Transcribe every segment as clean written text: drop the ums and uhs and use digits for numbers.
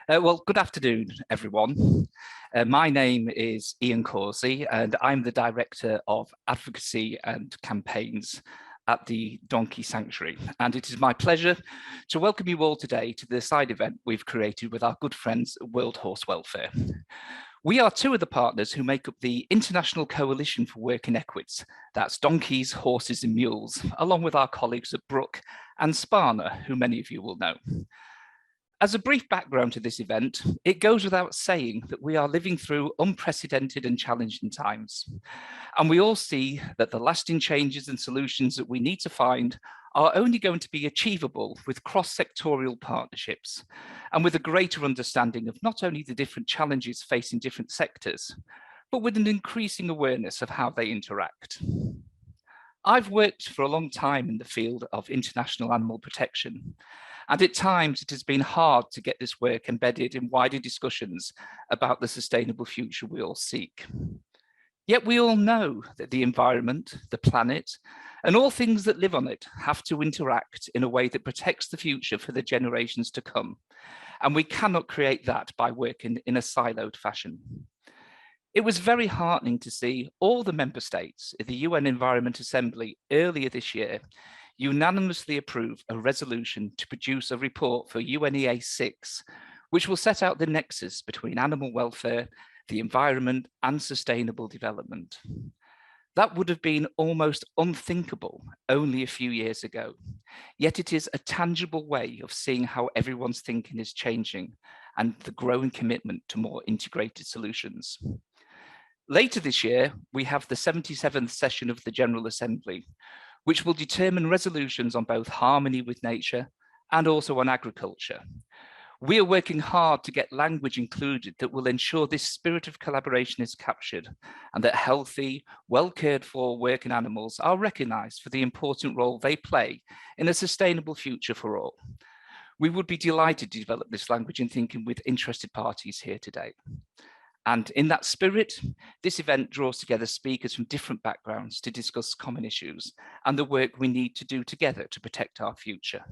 Well, good afternoon, everyone. My name is Ian Causey, and I'm the Director of Advocacy and Campaigns at the Donkey Sanctuary. And it is my pleasure to welcome you all today to the side event we've created with our good friends at World Horse Welfare. We are two of the partners who make up the International Coalition for Work in Equids. That's donkeys, horses and mules, along with our colleagues at Brook and Sparna, who many of you will know. As a brief background to this event, it goes without saying that we are living through unprecedented and challenging times. And we all see that the lasting changes and solutions that we need to find are only going to be achievable with cross-sectoral partnerships and with a greater understanding of not only the different challenges facing different sectors, but with an increasing awareness of how they interact. I've worked for a long time in the field of international animal protection, and at times it has been hard to get this work embedded in wider discussions about the sustainable future we all seek. Yet we all know that the environment, the planet, and all things that live on it have to interact in a way that protects the future for the generations to come. And we cannot create that by working in a siloed fashion. It was very heartening to see all the member states at the UN Environment Assembly earlier this year unanimously approve a resolution to produce a report for UNEA 6, which will set out the nexus between animal welfare, the environment, and sustainable development. That would have been almost unthinkable only a few years ago, yet it is a tangible way of seeing how everyone's thinking is changing and the growing commitment to more integrated solutions. Later this year, we have the 77th session of the General Assembly, which will determine resolutions on both harmony with nature and also on agriculture. We are working hard to get language included that will ensure this spirit of collaboration is captured and that healthy, well cared for working animals are recognised for the important role they play in a sustainable future for all. We would be delighted to develop this language in thinking with interested parties here today. And in that spirit, this event draws together speakers from different backgrounds to discuss common issues and the work we need to do together to protect our future.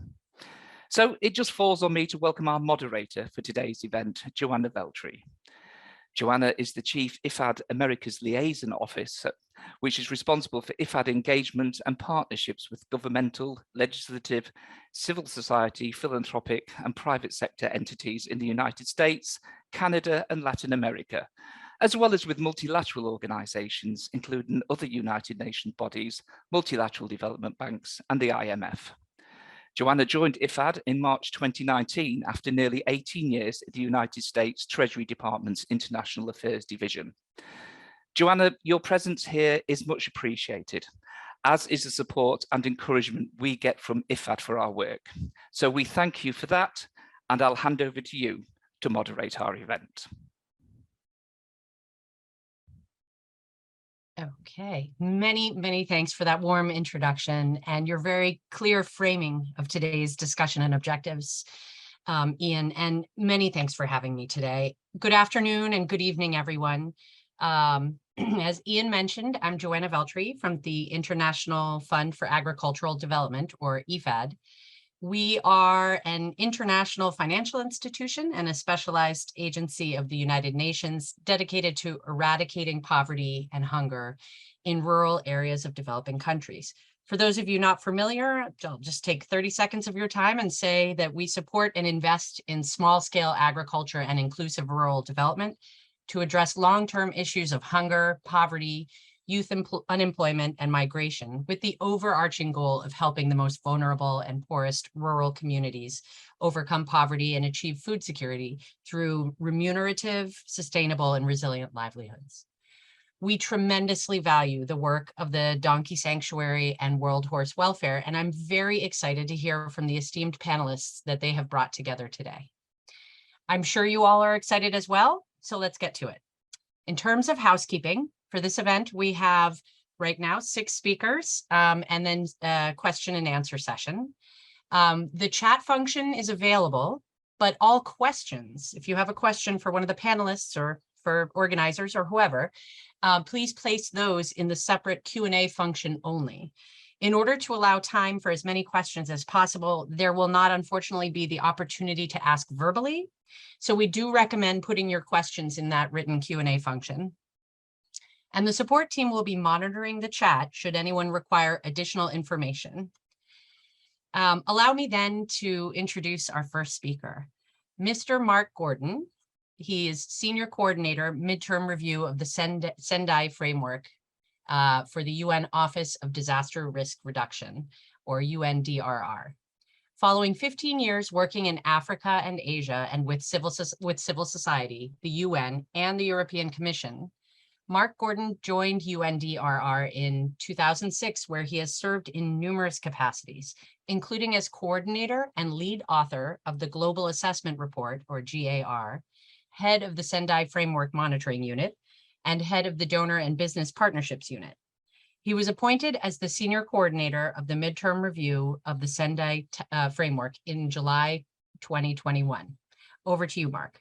So it just falls on me to welcome our moderator for today's event, Joanna Veltri. Joanna is the Chief IFAD Americas Liaison Officer, which is responsible for IFAD engagement and partnerships with governmental, legislative, civil society, philanthropic and private sector entities in the United States, Canada and Latin America, as well as with multilateral organizations, including other United Nations bodies, multilateral development banks and the IMF. Joanna joined IFAD in March 2019 after nearly 18 years at the United States Treasury Department's International Affairs Division. Joanna, your presence here is much appreciated, as is the support and encouragement we get from IFAD for our work. So we thank you for that, and I'll hand over to you to moderate our event. Okay, many thanks for that warm introduction and your very clear framing of today's discussion and objectives, Ian, and many thanks for having me today. Good afternoon and good evening, everyone. As Ian mentioned, I'm Joanna Veltri from the International Fund for Agricultural Development, or IFAD. We are an international financial institution and a specialized agency of the United Nations dedicated to eradicating poverty and hunger in rural areas of developing countries. For those of you not familiar, I'll just take 30 seconds of your time and say that we support and invest in small-scale agriculture and inclusive rural development to address long-term issues of hunger, poverty, youth unemployment, and migration, with the overarching goal of helping the most vulnerable and poorest rural communities overcome poverty and achieve food security through remunerative, sustainable, and resilient livelihoods. We tremendously value the work of the Donkey Sanctuary and World Horse Welfare, and I'm very excited to hear from the esteemed panelists that they have brought together today. I'm sure you all are excited as well, so let's get to it. In terms of housekeeping, for this event, we have right now 6 speakers and then a question and answer session. The chat function is available, but all questions, if you have a question for one of the panelists or for organizers or whoever, please place those in the separate Q&A function only. In order to allow time for as many questions as possible, there will not unfortunately be the opportunity to ask verbally. So we do recommend putting your questions in that written Q&A function. And the support team will be monitoring the chat should anyone require additional information. Allow me then to introduce our first speaker, Mr. Mark Gordon. He is Senior Coordinator, Midterm Review of the Sendai Framework for the UN Office of Disaster Risk Reduction, or UNDRR. Following 15 years working in Africa and Asia and with civil society, the UN, and the European Commission, Mark Gordon joined UNDRR in 2006, where he has served in numerous capacities, including as coordinator and lead author of the Global Assessment Report, or GAR, head of the Sendai Framework Monitoring Unit, and head of the Donor and Business Partnerships Unit. He was appointed as the senior coordinator of the midterm review of the Sendai Framework in July 2021. Over to you, Mark.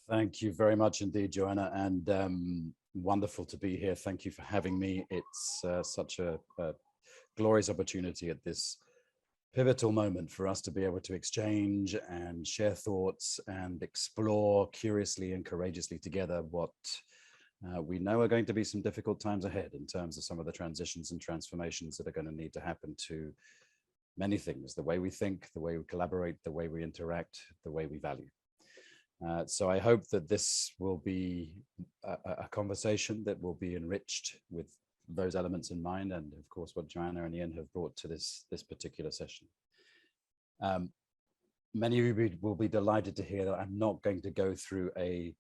Thank you very much indeed, Joanna, and wonderful to be here. Thank you for having me. It's such a glorious opportunity at this pivotal moment for us to be able to exchange and share thoughts and explore curiously and courageously together what we know are going to be some difficult times ahead in terms of some of the transitions and transformations that are going to need to happen to many things: the way we think, the way we collaborate, the way we interact, the way we value. So I hope that this will be a conversation that will be enriched with those elements in mind, and of course what Joanna and Ian have brought to this particular session. Many of you will be delighted to hear that I'm not going to go through a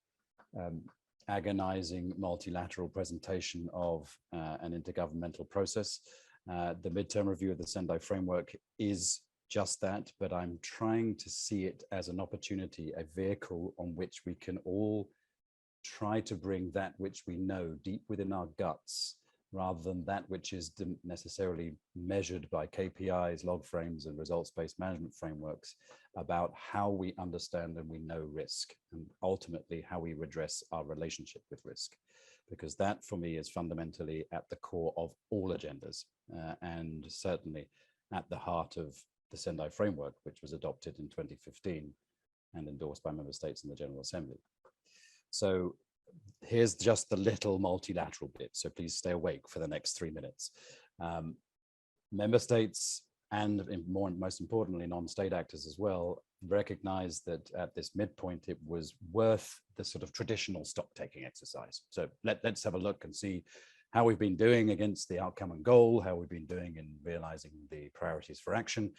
agonizing multilateral presentation of an intergovernmental process. The midterm review of the Sendai Framework is just that, but I'm trying to see it as an opportunity, a vehicle on which we can all try to bring that which we know deep within our guts, rather than that which is necessarily measured by KPIs, log frames, and results-based management frameworks, about how we understand and we know risk, and ultimately how we redress our relationship with risk. Because that, for me, is fundamentally at the core of all agendas, and certainly at the heart of the Sendai Framework, which was adopted in 2015 and endorsed by member states in the General Assembly. So here's just the little multilateral bit, so please stay awake for the next 3 minutes. Member states, and most importantly, non-state actors as well, recognize that at this midpoint, it was worth the sort of traditional stock-taking exercise. So let's have a look and see how we've been doing against the outcome and goal, how we've been doing in realizing the priorities for action.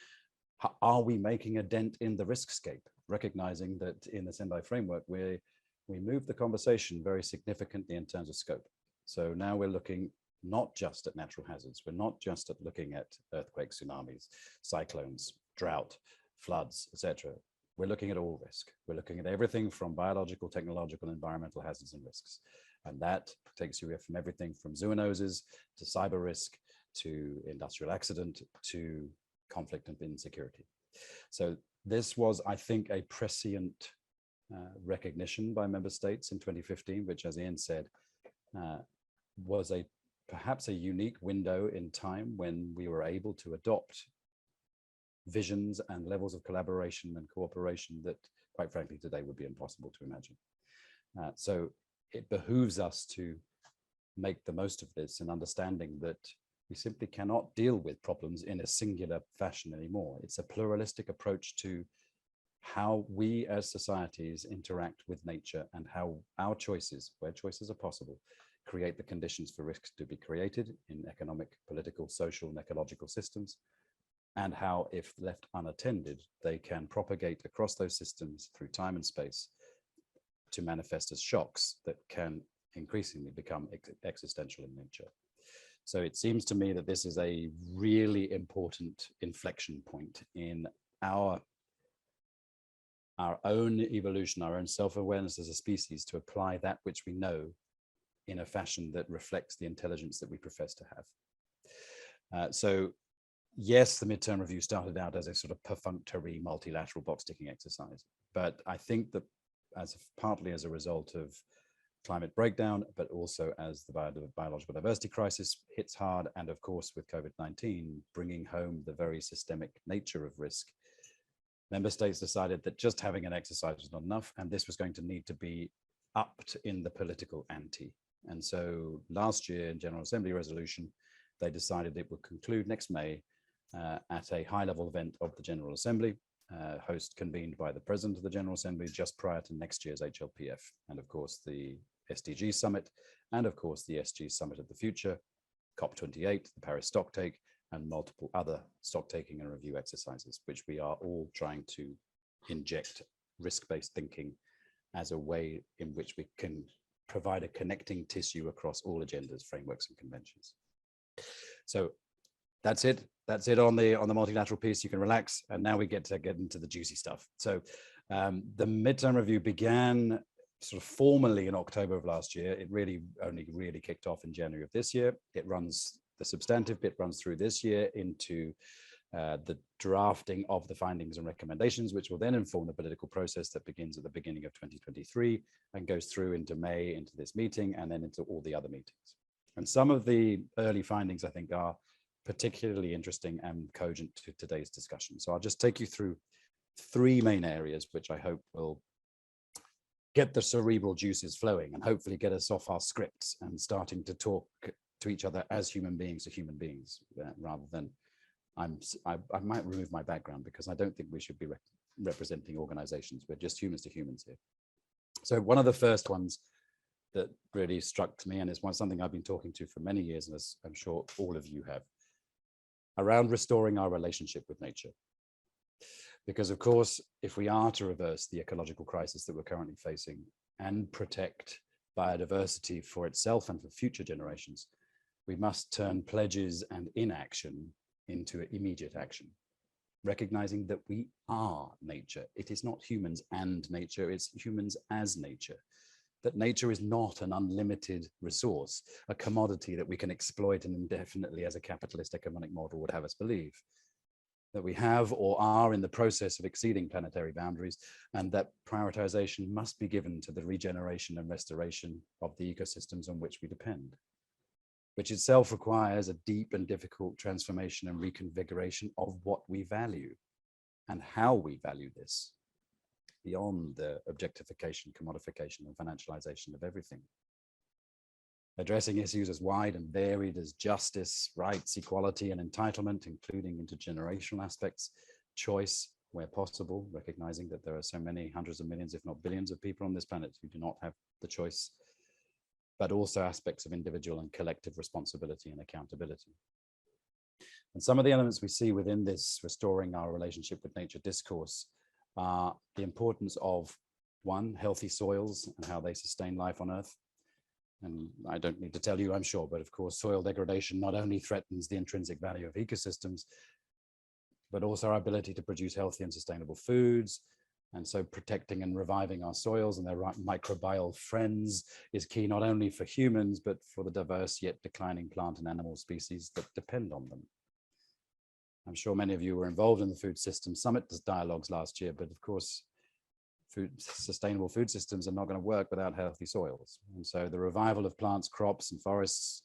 Are we making a dent in the riskscape? Recognizing that in the Sendai Framework, we moved the conversation very significantly in terms of scope. So now we're looking not just at natural hazards. We're not just looking at earthquakes, tsunamis, cyclones, drought, floods, etc. We're looking at all risk. We're looking at everything from biological, technological, environmental hazards and risks. And that takes you from everything from zoonoses to cyber risk to industrial accident to conflict and insecurity. So this was, I think, a prescient recognition by member states in 2015, which, as Ian said, was perhaps a unique window in time when we were able to adopt visions and levels of collaboration and cooperation that, quite frankly, today would be impossible to imagine. So it behooves us to make the most of this, and understanding that we simply cannot deal with problems in a singular fashion anymore. It's a pluralistic approach to how we as societies interact with nature, and how our choices, where choices are possible, create the conditions for risks to be created in economic, political, social, and ecological systems, and how, if left unattended, they can propagate across those systems through time and space to manifest as shocks that can increasingly become existential in nature. So it seems to me that this is a really important inflection point in our own evolution, our own self-awareness as a species, to apply that which we know in a fashion that reflects the intelligence that we profess to have. So yes, the midterm review started out as a sort of perfunctory multilateral box ticking exercise, but I think that partly as a result of climate breakdown, but also as the biological diversity crisis hits hard, and of course with COVID-19 bringing home the very systemic nature of risk. Member states decided that just having an exercise was not enough, and this was going to need to be upped in the political ante. And so last year in General Assembly resolution, they decided it would conclude next May at a high-level event of the General Assembly, host convened by the President of the General Assembly just prior to next year's HLPF, and of course the SDGs Summit, and of course the SG Summit of the Future, COP28, the Paris Stocktake, and multiple other stock-taking and review exercises, which we are all trying to inject risk-based thinking as a way in which we can provide a connecting tissue across all agendas, frameworks, and conventions. So that's it. That's it on the multilateral piece. You can relax, and now we get into the juicy stuff. So the midterm review began sort of formally in October of last year. It only really kicked off in January of this year. The substantive bit runs through this year into the drafting of the findings and recommendations, which will then inform the political process that begins at the beginning of 2023 and goes through into May, into this meeting, and then into all the other meetings. And some of the early findings, I think, are particularly interesting and cogent to today's discussion. So I'll just take you through three main areas, which I hope will get the cerebral juices flowing and hopefully get us off our scripts and starting to talk to each other as human beings to human beings, rather than I might remove my background, because I don't think we should be representing organizations. We're just humans to humans here. So one of the first ones that really struck me, and is something I've been talking to for many years, and as I'm sure all of you have, around restoring our relationship with nature. Because of course, if we are to reverse the ecological crisis that we're currently facing and protect biodiversity for itself and for future generations, we must turn pledges and inaction into immediate action, recognizing that we are nature. It is not humans and nature, it's humans as nature. That nature is not an unlimited resource, a commodity that we can exploit indefinitely as a capitalist economic model would have us believe. That we have or are in the process of exceeding planetary boundaries, and that prioritization must be given to the regeneration and restoration of the ecosystems on which we depend, which itself requires a deep and difficult transformation and reconfiguration of what we value and how we value this, beyond the objectification, commodification, and financialization of everything. Addressing issues as wide and varied as justice, rights, equality, and entitlement, including intergenerational aspects, choice where possible, recognizing that there are so many hundreds of millions, if not billions, of people on this planet who do not have the choice, but also aspects of individual and collective responsibility and accountability. And some of the elements we see within this restoring our relationship with nature discourse are the importance of, one, healthy soils and how they sustain life on Earth. And I don't need to tell you, I'm sure, but of course, soil degradation not only threatens the intrinsic value of ecosystems, but also our ability to produce healthy and sustainable foods. And so protecting and reviving our soils and their microbial friends is key not only for humans, but for the diverse yet declining plant and animal species that depend on them. I'm sure many of you were involved in the Food Systems Summit dialogues last year, but of course, sustainable food systems are not going to work without healthy soils. And so the revival of plants, crops, and forests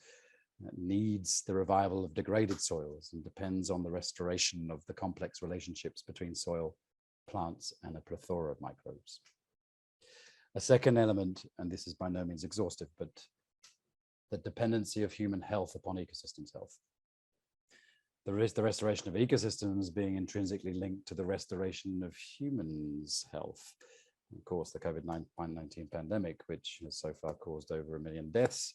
needs the revival of degraded soils and depends on the restoration of the complex relationships between soil, plants, and a plethora of microbes. A second element, and this is by no means exhaustive, but the dependency of human health upon ecosystems health. There is the restoration of ecosystems being intrinsically linked to the restoration of humans' health. Of course, the COVID-19 pandemic, which has so far caused over 1 million deaths,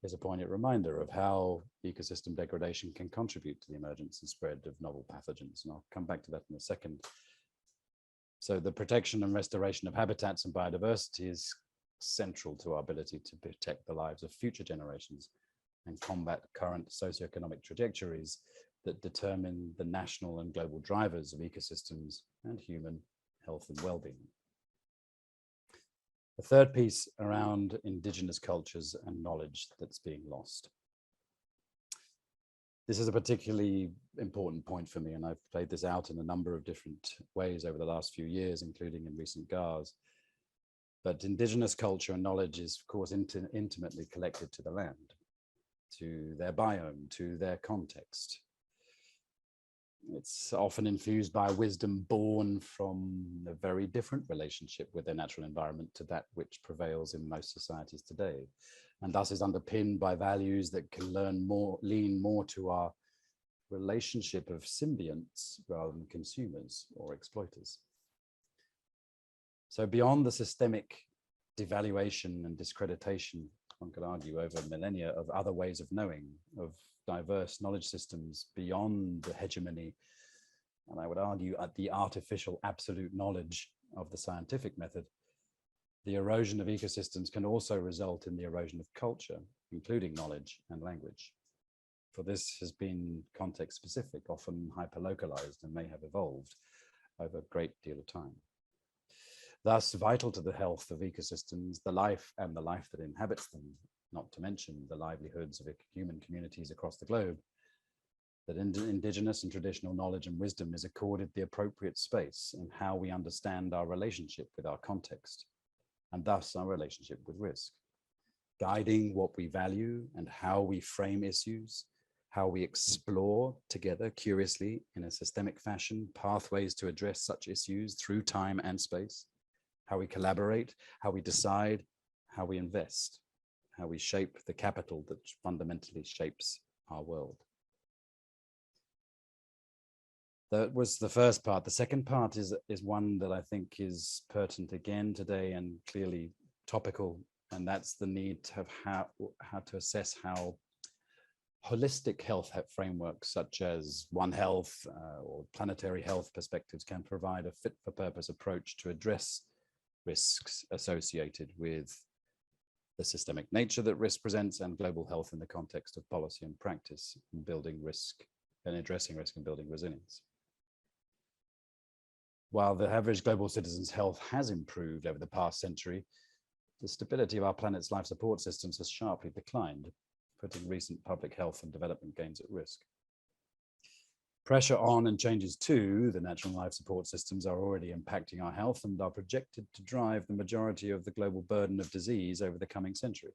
is a poignant reminder of how ecosystem degradation can contribute to the emergence and spread of novel pathogens. And I'll come back to that in a second. So the protection and restoration of habitats and biodiversity is central to our ability to protect the lives of future generations and combat current socioeconomic trajectories that determine the national and global drivers of ecosystems and human health and well-being. The third piece around indigenous cultures and knowledge that's being lost. This is a particularly important point for me, and I've played this out in a number of different ways over the last few years, including in recent GARs. But indigenous culture and knowledge is, of course, intimately connected to the land, to their biome, to their context. It's often infused by wisdom born from a very different relationship with their natural environment to that which prevails in most societies today, and thus is underpinned by values that can lean more to our relationship of symbionts rather than consumers or exploiters. So beyond the systemic devaluation and discreditation, one could argue over millennia, of other ways of knowing, of diverse knowledge systems beyond the hegemony, and I would argue at the artificial absolute knowledge of the scientific method, the erosion of ecosystems can also result in the erosion of culture, including knowledge and language. For this has been context specific, often hyper-localized, and may have evolved over a great deal of time. Thus, vital to the health of ecosystems, the life that inhabits them, not to mention the livelihoods of human communities across the globe, that indigenous and traditional knowledge and wisdom is accorded the appropriate space in how we understand our relationship with our context, and thus our relationship with risk, guiding what we value and how we frame issues, how we explore together curiously in a systemic fashion pathways to address such issues through time and space, how we collaborate, how we decide, how we invest, how we shape the capital that fundamentally shapes our world. That was the first part. The second part is one that I think is pertinent again today and clearly topical, and that's the need to have how to assess how holistic health frameworks such as One Health or planetary health perspectives can provide a fit-for-purpose approach to address risks associated with the systemic nature that risk presents and global health in the context of policy and practice in building risk and addressing risk and building resilience. While the average global citizen's health has improved over the past century, the stability of our planet's life support systems has sharply declined, putting recent public health and development gains at risk. Pressure on and changes to the natural life support systems are already impacting our health and are projected to drive the majority of the global burden of disease over the coming century,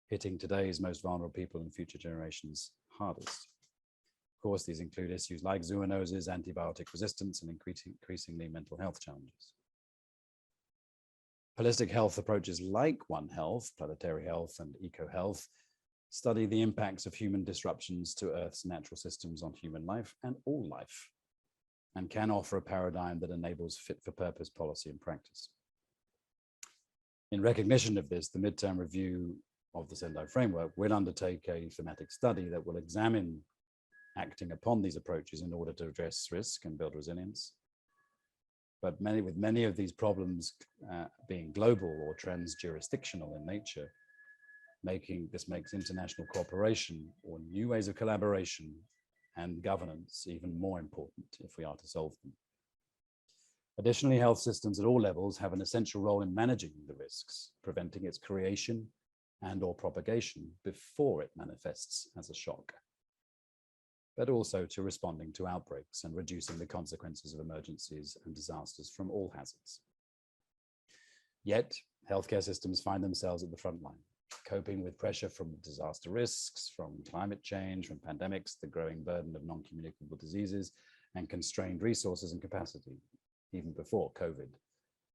hitting today's most vulnerable people and future generations hardest. Of course, these include issues like zoonoses, antibiotic resistance, and increasingly mental health challenges. Holistic health approaches like One Health, planetary health, and eco-health study the impacts of human disruptions to Earth's natural systems on human life and all life, and can offer a paradigm that enables fit-for-purpose policy and practice. In recognition of this, the midterm review of the Sendai framework will undertake a thematic study that will examine acting upon these approaches in order to address risk and build resilience. But with many of these problems being global or trans-jurisdictional in nature, this makes international cooperation or new ways of collaboration and governance even more important if we are to solve them. Additionally, health systems at all levels have an essential role in managing the risks, preventing its creation and/or propagation before it manifests as a shock, but also to responding to outbreaks and reducing the consequences of emergencies and disasters from all hazards. Yet, healthcare systems find themselves at the front line, coping with pressure from disaster risks, from climate change, from pandemics, the growing burden of non-communicable diseases, and constrained resources and capacity. Even before COVID,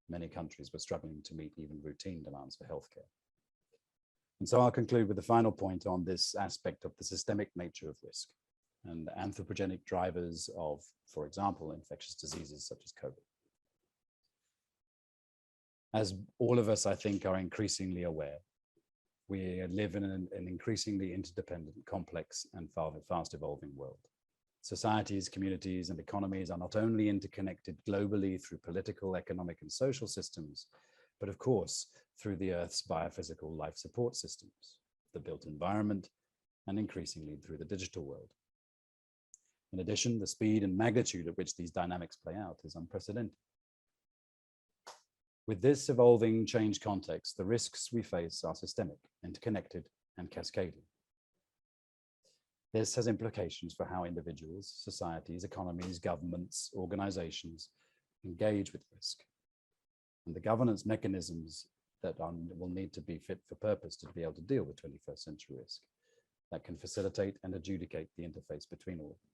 many countries were struggling to meet even routine demands for healthcare. And so I'll conclude with the final point on this aspect of the systemic nature of risk and the anthropogenic drivers of, for example, infectious diseases such as COVID. As all of us, I think, are increasingly aware, we live in an increasingly interdependent, complex, and fast evolving world. Societies, communities, and economies are not only interconnected globally through political, economic, and social systems, but of course, through the Earth's biophysical life support systems, the built environment, and increasingly through the digital world. In addition, the speed and magnitude at which these dynamics play out is unprecedented. With this evolving change context, the risks we face are systemic, interconnected, and cascading. This has implications for how individuals, societies, economies, governments, organizations engage with risk. and the governance mechanisms that will need to be fit for purpose to be able to deal with 21st century risk that can facilitate and adjudicate the interface between all of them.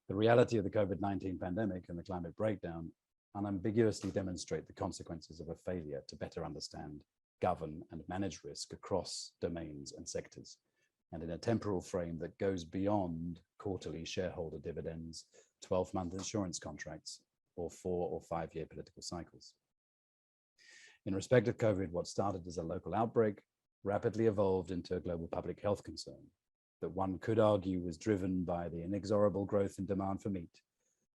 The reality of the COVID-19 pandemic and the climate breakdown unambiguously demonstrate the consequences of a failure to better understand, govern, and manage risk across domains and sectors, and in a temporal frame that goes beyond quarterly shareholder dividends, 12-month insurance contracts, or 4 or 5 year political cycles. In respect of COVID, what started as a local outbreak rapidly evolved into a global public health concern that one could argue was driven by the inexorable growth in demand for meat,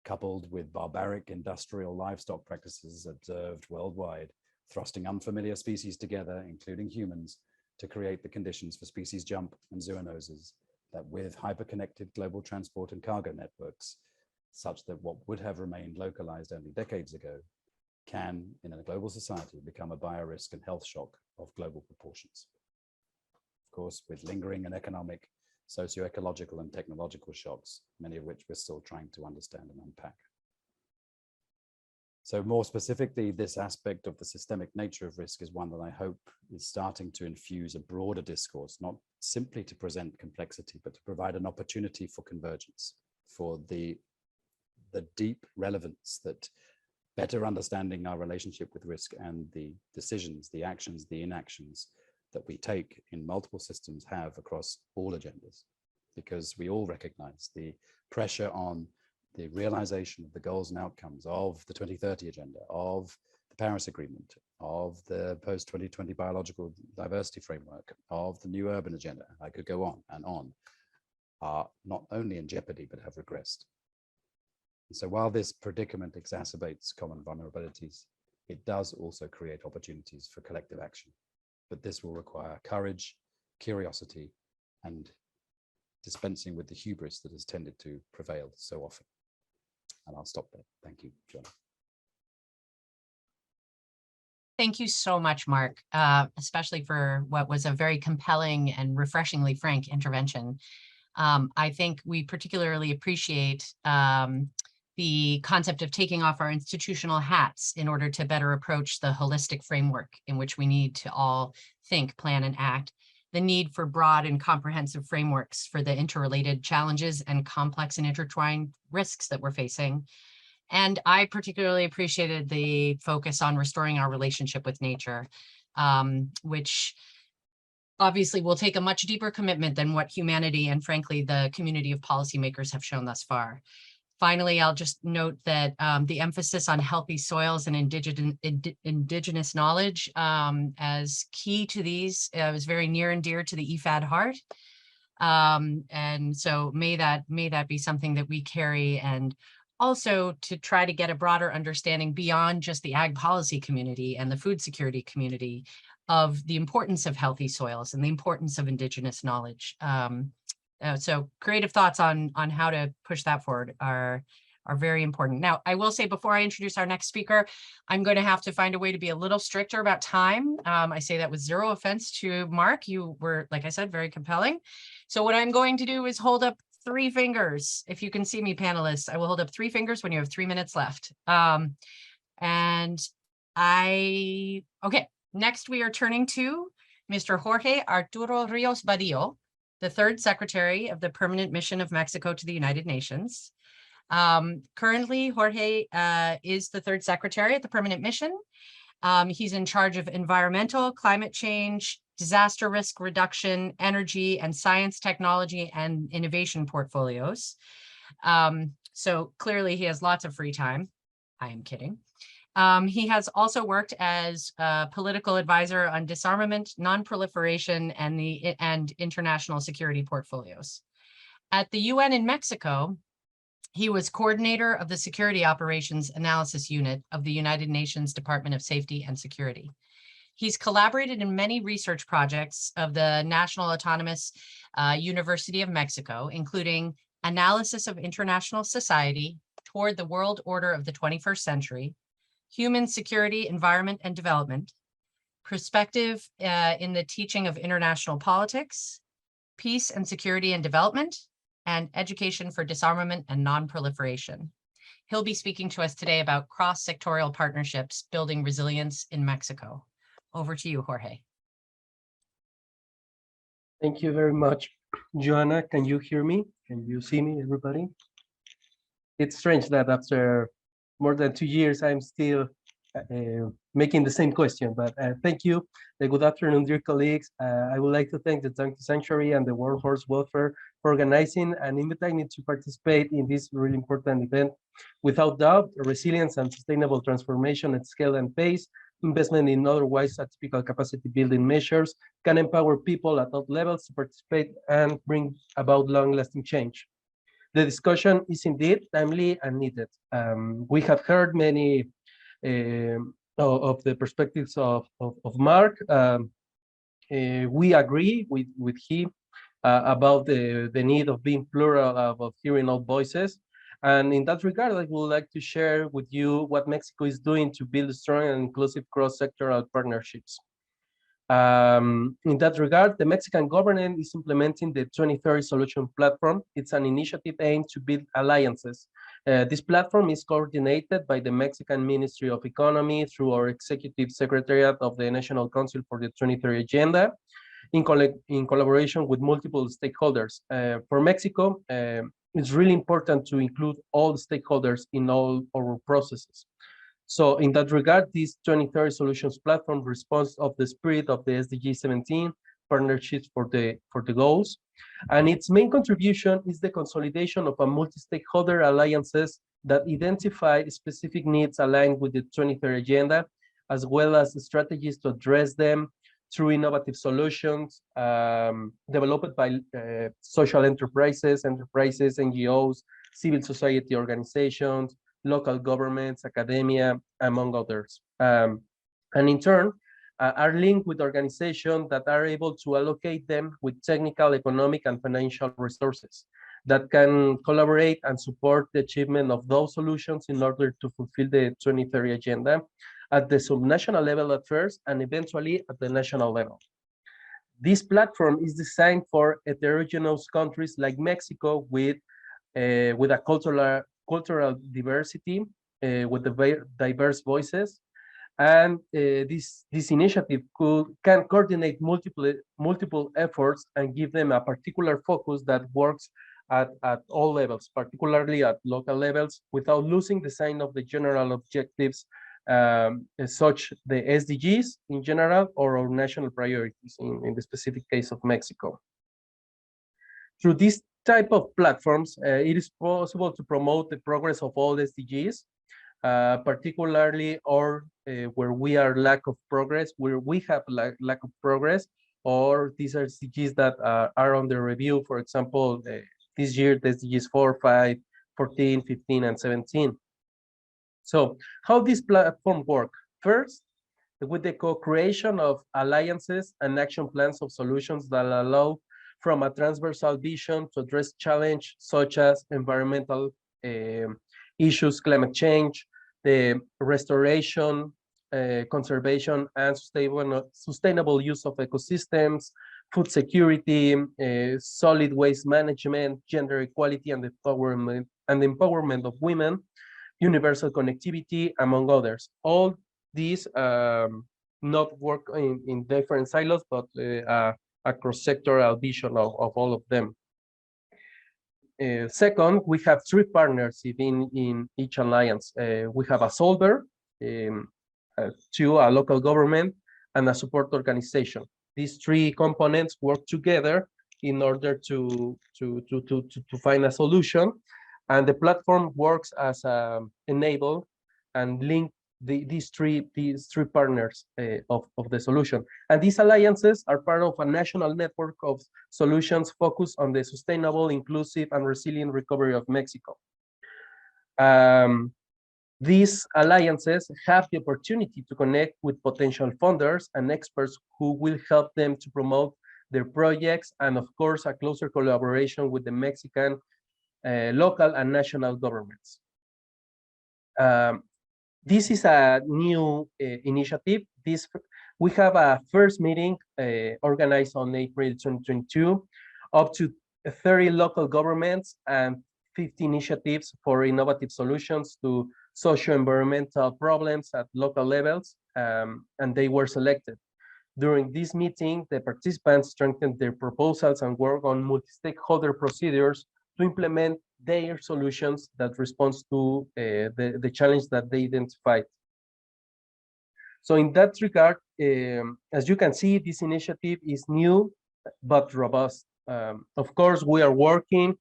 coupled with barbaric industrial livestock practices observed worldwide, thrusting unfamiliar species together, including humans, to create the conditions for species jump and zoonoses that, with hyper-connected global transport and cargo networks, such that what would have remained localized only decades ago can, in a global society, become a biorisk and health shock of global proportions. Of course, with lingering and economic, socio-ecological and technological shocks, many of which we're still trying to understand and unpack. So more specifically, this aspect of the systemic nature of risk is one that I hope is starting to infuse a broader discourse, not simply to present complexity, but to provide an opportunity for convergence, for the deep relevance that better understanding our relationship with risk and the decisions, the actions, the inactions that we take in multiple systems have across all agendas, because we all recognize the pressure on the realization of the goals and outcomes of the 2030 agenda, of the Paris Agreement, of the post-2020 biological diversity framework, of the new urban agenda, I could go on, are not only in jeopardy, but have regressed. And so while this predicament exacerbates common vulnerabilities, it does also create opportunities for collective action. But this will require courage, curiosity, and dispensing with the hubris that has tended to prevail so often. And I'll stop there. Thank you, John. Thank you so much, Mark, especially for what was a very compelling and refreshingly frank intervention. I think we particularly appreciate the concept of taking off our institutional hats in order to better approach the holistic framework in which we need to all think, plan, and act, the need for broad and comprehensive frameworks for the interrelated challenges and complex and intertwined risks that we're facing. And I particularly appreciated the focus on restoring our relationship with nature, which obviously will take a much deeper commitment than what humanity and frankly, the community of policymakers have shown thus far. Finally, I'll just note that the emphasis on healthy soils and indigenous knowledge as key to these was very near and dear to the EFAD heart. And so may that be something that we carry, and also to try to get a broader understanding beyond just the ag policy community and the food security community of the importance of healthy soils and the importance of indigenous knowledge. So creative thoughts on how to push that forward are very important. Now, I will say before I introduce our next speaker, I'm going to have to find a way to be a little stricter about time. I say that with zero offense to Mark. You were, like I said, very compelling. So what I'm going to do is hold up 3 fingers. If you can see me, panelists, I will hold up 3 fingers when you have 3 minutes left. Okay, next we are turning to Mr. Jorge Arturo Rios Badillo, the 3rd Secretary of the Permanent Mission of Mexico to the United Nations. Currently, Jorge is the 3rd Secretary at the Permanent Mission. He's in charge of environmental, climate change, disaster risk reduction, energy, and science, technology, and innovation portfolios. So clearly he has lots of free time. I am kidding. He has also worked as a political advisor on disarmament, non-proliferation, and international security portfolios. At the UN in Mexico, he was coordinator of the Security Operations Analysis Unit of the United Nations Department of Safety and Security. He's collaborated in many research projects of the National Autonomous University of Mexico, including analysis of international society toward the world order of the 21st century, human security, environment, and development, perspective in the teaching of international politics, peace and security and development, and education for disarmament and non-proliferation. He'll be speaking to us today about cross-sectoral partnerships, building resilience in Mexico. Over to you, Jorge. Thank you very much, Joanna. Can you hear me? Can you see me, everybody? It's strange that after more than 2 years, I'm still making the same question, but thank you. Good afternoon, dear colleagues. I would like to thank the Donkey Sanctuary and the World Horse Welfare for organizing and inviting me to participate in this really important event. Without doubt, resilience and sustainable transformation at scale and pace, investment in otherwise atypical capacity building measures can empower people at all levels to participate and bring about long-lasting change. The discussion is indeed timely and needed. We have heard many of the perspectives of Mark. We agree with him about the need of being plural, of hearing all voices. And in that regard, I would like to share with you what Mexico is doing to build strong and inclusive cross-sectoral partnerships. In that regard, the Mexican government is implementing the 2030 Solution Platform. It's an initiative aimed to build alliances. This platform is coordinated by the Mexican Ministry of Economy through our Executive Secretariat of the National Council for the 2030 Agenda, in collaboration with multiple stakeholders. For Mexico, it's really important to include all the stakeholders in all our processes. So in that regard, this 2030 Solutions Platform responds of the spirit of the SDG 17, partnerships for the goals. And its main contribution is the consolidation of a multi-stakeholder alliances that identify specific needs aligned with the 2030 Agenda, as well as the strategies to address them through innovative solutions developed by social enterprises, NGOs, civil society organizations, local governments, academia, among others. And in turn, are linked with organizations that are able to allocate them with technical, economic, and financial resources that can collaborate and support the achievement of those solutions in order to fulfill the 2030 Agenda at the subnational level at first, and eventually at the national level. This platform is designed for heterogeneous countries like Mexico with a cultural diversity, with the diverse voices, and this initiative can coordinate multiple efforts and give them a particular focus that works at all levels, particularly at local levels, without losing the sign of the general objectives, such the SDGs in general or our national priorities in the specific case of Mexico. Through this type of platforms, it is possible to promote the progress of all SDGs, particularly or where we are lack of progress, where we have lack of progress, or these are SDGs that are under review. For example, this year, the SDGs 4, 5, 14, 15, and 17. So how this platform work? First, with the co-creation of alliances and action plans of solutions that allow from a transversal vision to address challenges such as environmental issues, climate change, the restoration, conservation, and sustainable use of ecosystems, food security, solid waste management, gender equality, and empowerment of women, universal connectivity, among others. All these not work in different silos, but a cross-sectoral vision of all of them. Second, we have 3 partners in each alliance. We have a solver, 2, a local government, and a support organization. These 3 components work together in order to find a solution, and the platform works as enable and link these three partners of the solution. And these alliances are part of a national network of solutions focused on the sustainable, inclusive, and resilient recovery of Mexico. These alliances have the opportunity to connect with potential funders and experts who will help them to promote their projects, and of course, a closer collaboration with the Mexican local and national governments. This is a new initiative. We have a first meeting organized on April 2022, up to 30 local governments and 50 initiatives for innovative solutions to socio-environmental problems at local levels, and they were selected. During this meeting, the participants strengthened their proposals and worked on multi-stakeholder procedures to implement their solutions that responds to the challenge that they identified. So in that regard, as you can see, this initiative is new but robust. Of course, we are working.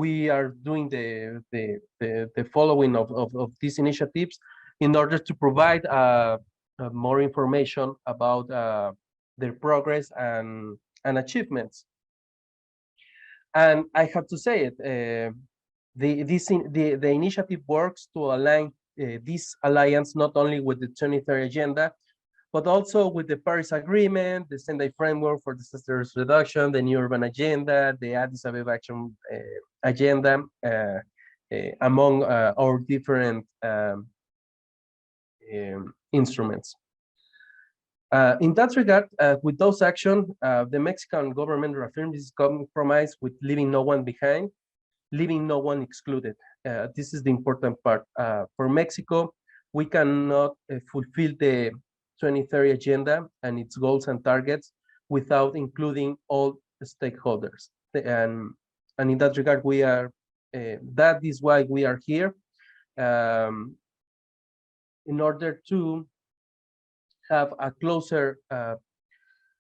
We are doing the following of these initiatives in order to provide more information about their progress and achievements. And I have to say it, the initiative works to align this alliance not only with the 2030 agenda, but also with the Paris Agreement, the Sendai Framework for Disaster Reduction, the New Urban Agenda, the Addis Ababa Action Agenda, among our different instruments. In that regard, with those actions, the Mexican government reaffirmed its compromise with leaving no one behind, leaving no one excluded. This is the important part. For Mexico, we cannot fulfill the 2030 agenda and its goals and targets without including all stakeholders. And in that regard, we are, that is why we are here, in order to have a closer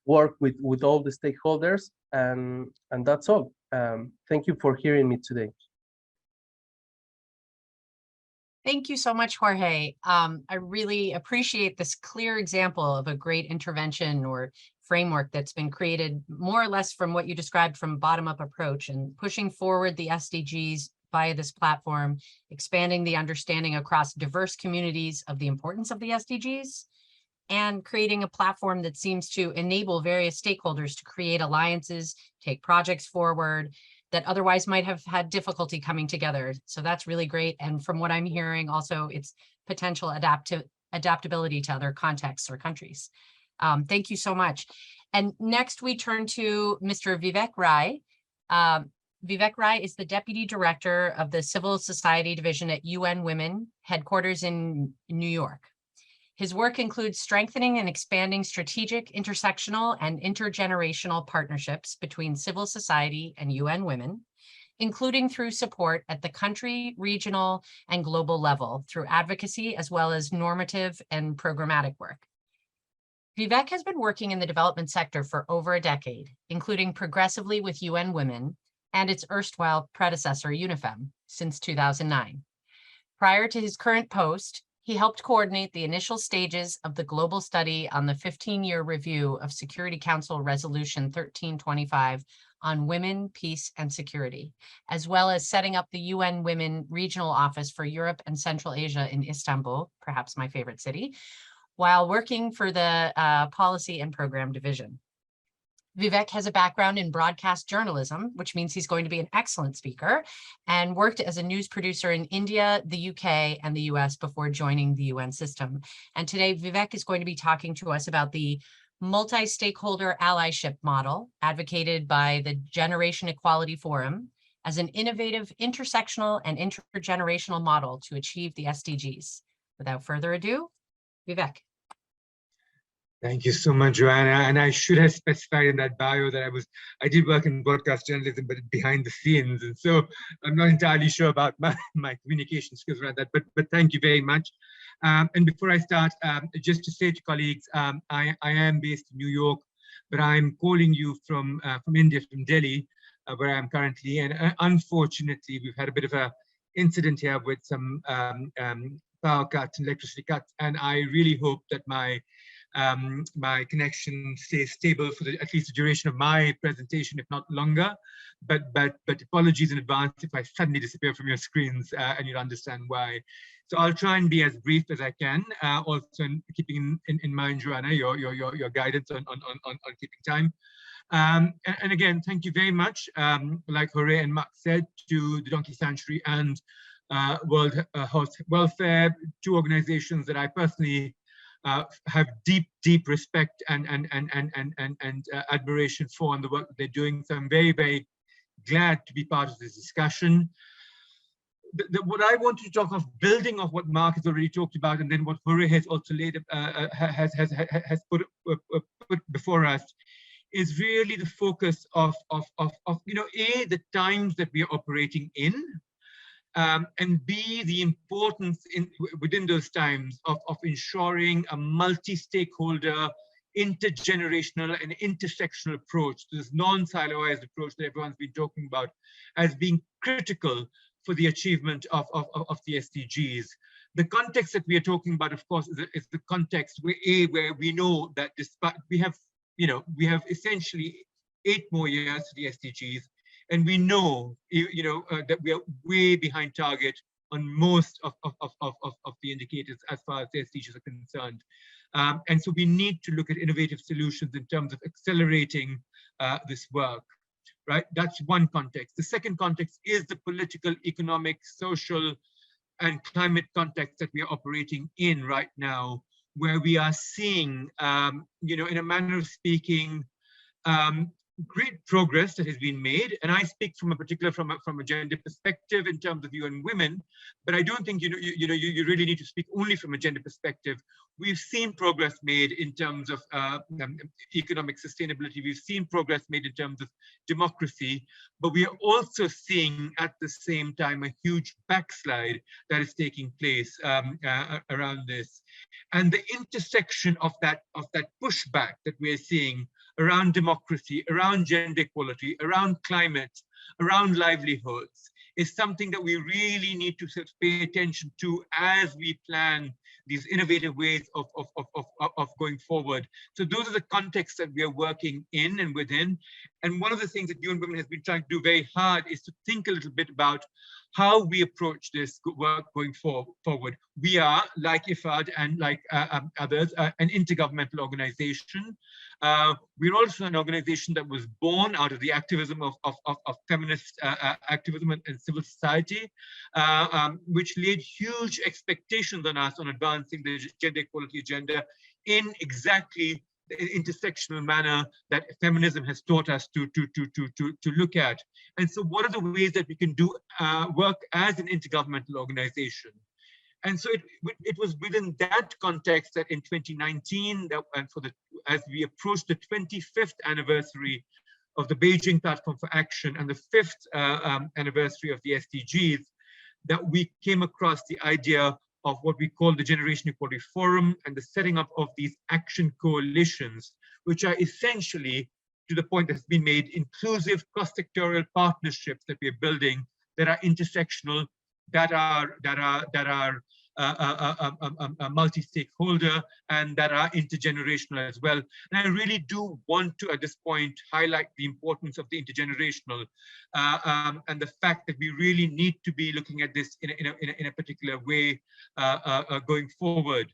work with all the stakeholders, and that's all. Thank you for hearing me today. Thank you so much, Jorge. I really appreciate this clear example of a great intervention or framework that's been created more or less from what you described from bottom-up approach and pushing forward the SDGs via this platform, expanding the understanding across diverse communities of the importance of the SDGs, and creating a platform that seems to enable various stakeholders to create alliances, take projects forward that otherwise might have had difficulty coming together. So that's really great. And from what I'm hearing, also its potential adaptability to other contexts or countries. Thank you so much. And next we turn to Mr. Vivek Rai. Vivek Rai is the Deputy Director of the Civil Society Division at UN Women, headquarters in New York. His work includes strengthening and expanding strategic, intersectional, and intergenerational partnerships between civil society and UN Women, including through support at the country, regional, and global level through advocacy, as well as normative and programmatic work. Vivek has been working in the development sector for over a decade, including progressively with UN Women and its erstwhile predecessor, UNIFEM, since 2009. Prior to his current post, he helped coordinate the initial stages of the global study on the 15-year review of Security Council Resolution 1325 on women, peace, and security, as well as setting up the UN Women Regional Office for Europe and Central Asia in Istanbul, perhaps my favorite city, while working for the Policy and Program Division. Vivek has a background in broadcast journalism, which means he's going to be an excellent speaker, and worked as a news producer in India, the UK, and the US before joining the UN system. And today, Vivek is going to be talking to us about the multi-stakeholder allyship model advocated by the Generation Equality Forum as an innovative, intersectional, and intergenerational model to achieve the SDGs. Without further ado, Vivek. Thank you so much, Joanna. And I should have specified in that bio that I did work in broadcast journalism, but behind the scenes. And so I'm not entirely sure about my communication skills around that, but thank you very much. And before I start, just to say to colleagues, I am based in New York, but I'm calling you from India, from Delhi, where I'm currently. And unfortunately, we've had a bit of an incident here with some power cuts and electricity cuts. And I really hope that my connection stays stable for at least the duration of my presentation, if not longer. But apologies in advance if I suddenly disappear from your screens, and you'll understand why. So I'll try and be as brief as I can, also keeping in mind, Joanna, your guidance on keeping time. And again, thank you very much, like Jorge and Mark said, to the Donkey Sanctuary and World Health Welfare, two organizations that I personally have deep respect and admiration for, and the work that they're doing. So I'm very glad to be part of this discussion. What I want to talk of, building of what Mark has already talked about, and then what Jorge has also laid has put before us, is really the focus of the times that we are operating in, and B, the importance within those times of ensuring a multi-stakeholder, intergenerational and intersectional approach to this non-siloized approach that everyone's been talking about as being critical for the achievement of the SDGs. The context that we are talking about, of course, is the context where we know that despite we have essentially 8 more years to the SDGs, and we know that we are way behind target on most of the indicators as far as the SDGs are concerned. And so we need to look at innovative solutions in terms of accelerating this work. Right, that's one context. The second context is the political, economic, social, and climate context that we are operating in right now, where we are seeing, in a manner of speaking, great progress that has been made. And I speak from a gender perspective in terms of UN Women, but I don't think you really need to speak only from a gender perspective. We've seen progress made in terms of economic sustainability. We've seen progress made in terms of democracy, but we are also seeing at the same time a huge backslide that is taking place around this. And the intersection of that pushback that we're seeing around democracy, around gender equality, around climate, around livelihoods, is something that we really need to pay attention to as we plan these innovative ways of going forward. So those are the contexts that we are working in and within. And one of the things that UN Women has been trying to do very hard is to think a little bit about how we approach this work going forward. We are, like IFAD and like others, an intergovernmental organization. We're also an organization that was born out of the activism of feminist activism and civil society, which laid huge expectations on us on advancing the gender equality agenda in exactly the intersectional manner that feminism has taught us to look at. And so what are the ways that we can do work as an intergovernmental organization? And so it was within that context that in 2019, as we approached the 25th anniversary of the Beijing Platform for Action and the 5th anniversary of the SDGs, that we came across the idea of what we call the Generation Equality Forum and the setting up of these action coalitions, which are essentially, to the point that's been made, inclusive cross-sectoral partnerships that we're building that are intersectional, that are multi-stakeholder, and that are intergenerational as well. And I really do want to, at this point, highlight the importance of the intergenerational and the fact that we really need to be looking at this in a particular way going forward.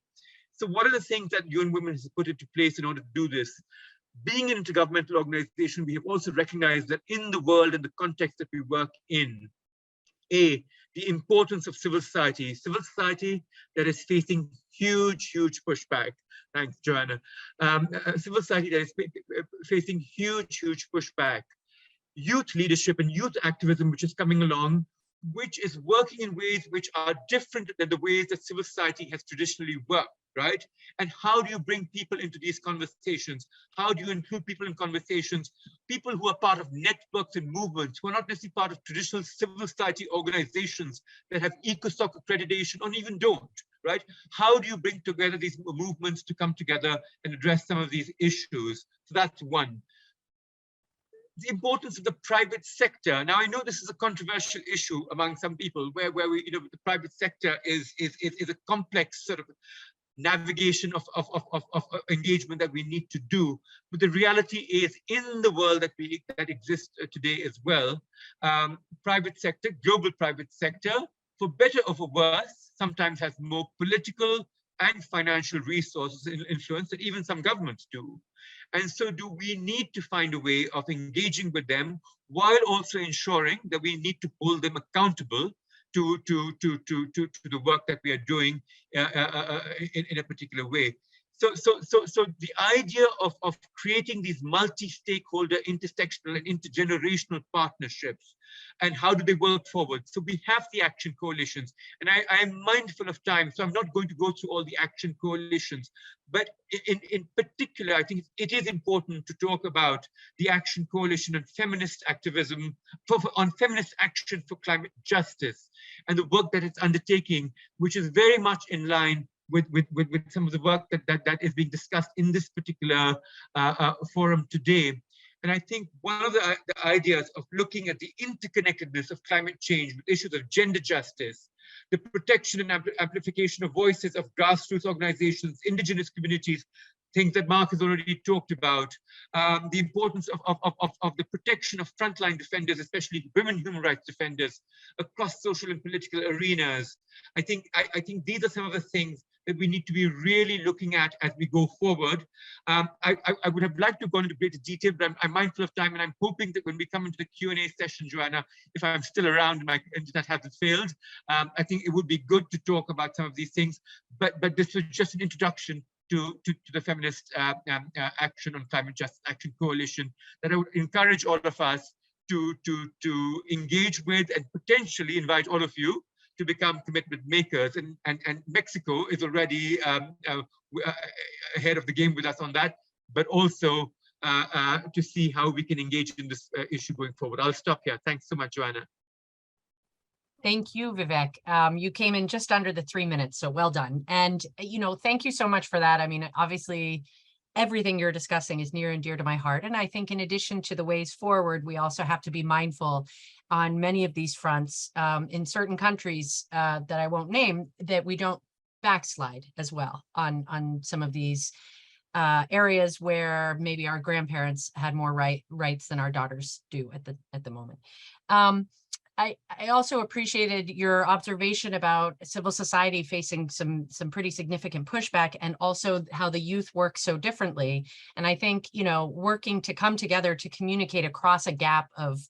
So what are the things that UN Women has put into place in order to do this? Being an intergovernmental organization, we have also recognized that in the world and the context that we work in, the importance of civil society that is facing huge pushback. Thanks, Joanna. Civil society that is facing huge pushback. Youth leadership and youth activism, which is coming along, which is working in ways which are different than the ways that civil society has traditionally worked, right? And how do you bring people into these conversations? How do you include people in conversations? People who are part of networks and movements, who are not necessarily part of traditional civil society organizations that have ECOSOC accreditation or even don't, right? How do you bring together these movements to come together and address some of these issues? So that's one. The importance of the private sector. Now, I know this is a controversial issue among some people, where we, the private sector is a complex sort of navigation of engagement that we need to do. But the reality is, in the world that exists today as well, private sector, global private sector, for better or for worse, sometimes has more political and financial resources and influence than even some governments do. And so do we need to find a way of engaging with them while also ensuring that we need to hold them accountable to the work that we are doing in a particular way. So the idea of creating these multi-stakeholder, intersectional and intergenerational partnerships, and how do they work forward? So we have the action coalitions, and I am mindful of time, so I'm not going to go through all the action coalitions, but in particular, I think it is important to talk about the action coalition on feminist activism, on feminist action for climate justice, and the work that it's undertaking, which is very much in line with some of the work that is being discussed in this particular forum today. And I think one of the ideas of looking at the interconnectedness of climate change with issues of gender justice, the protection and amplification of voices of grassroots organizations, indigenous communities, things that Mark has already talked about, the importance of the protection of frontline defenders, especially women human rights defenders, across social and political arenas. I think these are some of the things that we need to be really looking at as we go forward. I would have liked to go into greater detail, but I'm mindful of time, and I'm hoping that when we come into the Q&A session, Joanna, if I'm still around and my internet hasn't failed, I think it would be good to talk about some of these things. But this was just an introduction to the Feminist Action on Climate Justice Action Coalition that I would encourage all of us to engage with, and potentially invite all of you to become commitment makers. And Mexico is already ahead of the game with us on that, but also to see how we can engage in this issue going forward. I'll stop here. Thanks so much, Joanna. Thank you, Vivek. You came in just under the 3 minutes, so well done. And, thank you so much for that. I mean, obviously, everything you're discussing is near and dear to my heart. And I think in addition to the ways forward, we also have to be mindful on many of these fronts in certain countries that I won't name, that we don't backslide as well on some of these areas where maybe our grandparents had more rights than our daughters do at the moment. I also appreciated your observation about civil society facing some pretty significant pushback, and also how the youth work so differently. And I think, working to come together to communicate across a gap of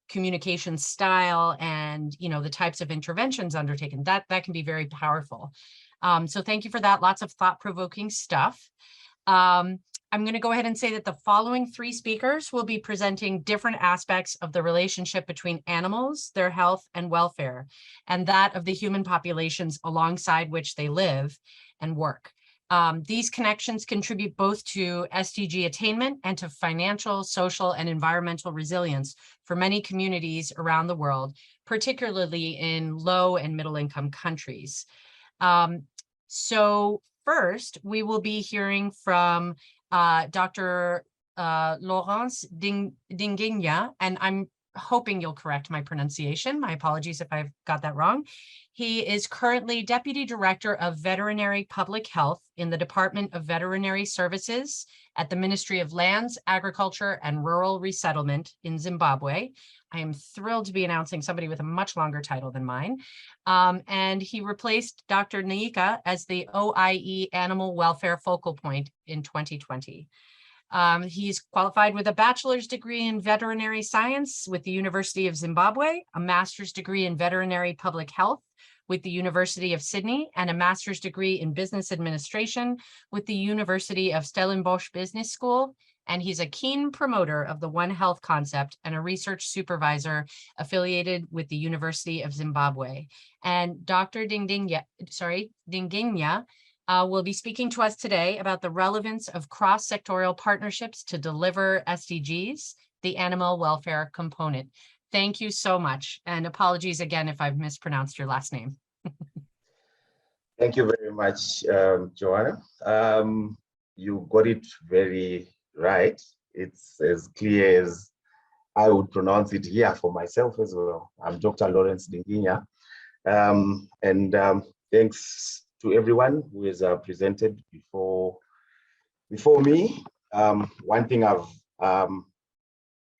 communication style and, the types of interventions undertaken, that can be very powerful. So thank you for that. Lots of thought-provoking stuff. I'm going to go ahead and say that the following 3 speakers will be presenting different aspects of the relationship between animals, their health and welfare, and that of the human populations alongside which they live and work. These connections contribute both to SDG attainment and to financial, social, and environmental resilience for many communities around the world, particularly in low and middle income countries. So first, we will be hearing from Dr. Laurence Dinguinya, and I'm hoping you'll correct my pronunciation. My apologies if I've got that wrong. He is currently Deputy Director of Veterinary Public Health in the Department of Veterinary Services at the Ministry of Lands, Agriculture, and Rural Resettlement in Zimbabwe. I am thrilled to be announcing somebody with a much longer title than mine. And he replaced Dr. Naika as the OIE Animal Welfare Focal Point in 2020. He's qualified with a bachelor's degree in veterinary science with the University of Zimbabwe, a master's degree in veterinary public health with the University of Sydney, and a master's degree in business administration with the University of Stellenbosch Business School. And he's a keen promoter of the One Health concept and a research supervisor affiliated with the University of Zimbabwe. And Dr. Dinguinya will be speaking to us today about the relevance of cross-sectoral partnerships to deliver SDGs, the animal welfare component. Thank you so much. And apologies again if I've mispronounced your last name. Thank you very much, Joanna. You got it very right. It's as clear as I would pronounce it here for myself as well. I'm Dr. Laurence Dinguinya. Thanks to everyone who has presented before me. One thing I've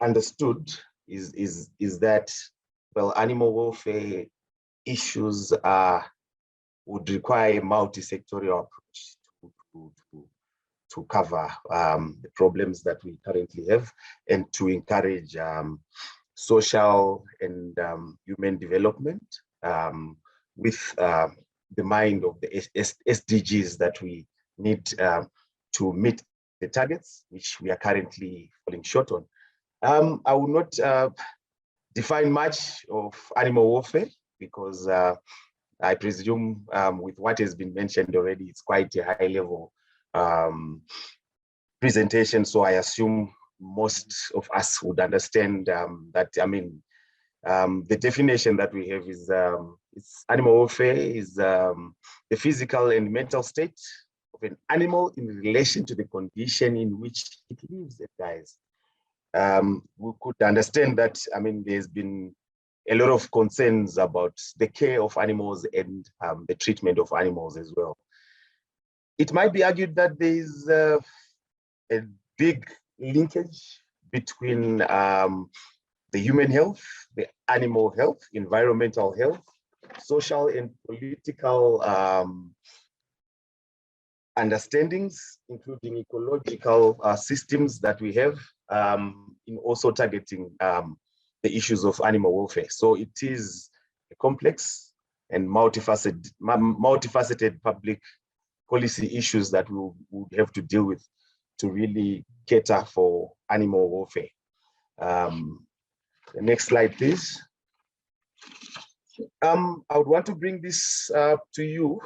understood is that, well, animal welfare issues would require a multi-sectorial approach to cover the problems that we currently have, and to encourage social and human development with the mind of the SDGs that we need to meet the targets, which we are currently falling short on. I will not define much of animal warfare because I presume with what has been mentioned already, it's quite a high level presentation. So I assume most of us would understand that, I mean, the definition that we have is it's animal warfare is the physical and mental state of an animal in relation to the condition in which it lives and dies. We could understand that, I mean, there's been a lot of concerns about the care of animals and the treatment of animals as well. It might be argued that there is a big linkage between the human health, the animal health, environmental health, social and political understandings, including ecological systems that we have, in also targeting the issues of animal welfare. So it is a complex and multifaceted public policy issues that we would have to deal with to really cater for animal welfare. The next slide, please. I would want to bring this to you.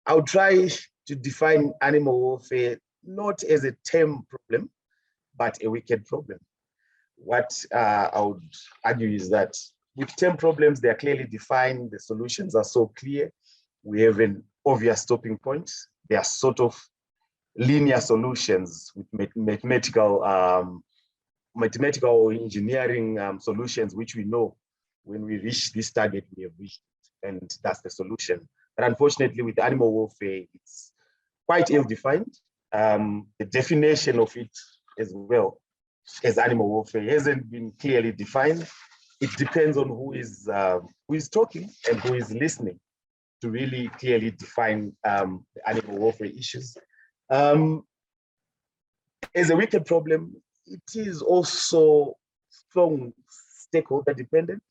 I'll try to define animal welfare not as a term problem, but a wicked problem. What I would argue is that with term problems, they are clearly defined, the solutions are so clear, we have an obvious stopping point. They are sort of linear solutions with mathematical engineering solutions, which we know when we reach this target, we have reached it, and that's the solution. But unfortunately, with animal welfare, it's quite ill-defined. The definition of it as well as animal welfare hasn't been clearly defined. It depends on who is talking and who is listening to really clearly define the animal welfare issues. As a wicked problem, it is also strong stakeholder dependent.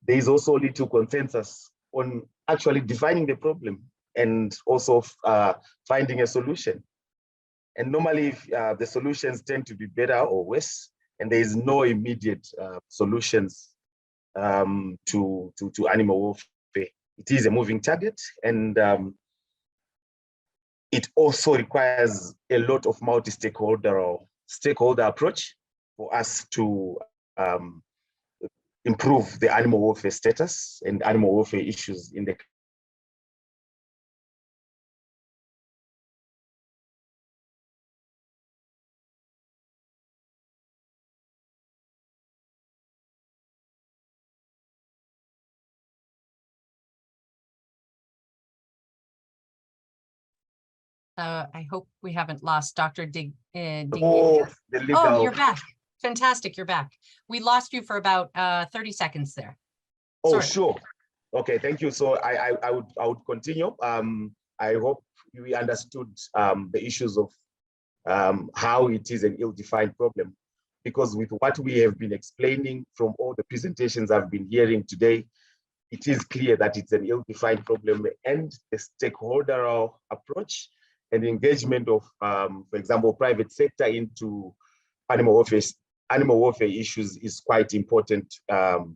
There is also little consensus on actually defining the problem and also finding a solution. And normally the solutions tend to be better or worse, and there is no immediate solutions to animal welfare. It is a moving target, and it also requires a lot of stakeholder approach for us to improve the animal welfare status and animal welfare issues in the I hope we haven't lost Dr. Dig. legal. Oh, you're back. Fantastic, you're back. We lost you for about 30 seconds there. Oh, Sorry. sure. Okay, thank you. So I would continue. I hope we understood the issues of how it is an ill-defined problem, because with what we have been explaining from all the presentations I've been hearing today, it is clear that it's an ill-defined problem, and the stakeholder approach and engagement of, for example, private sector into animal welfare issues is quite important to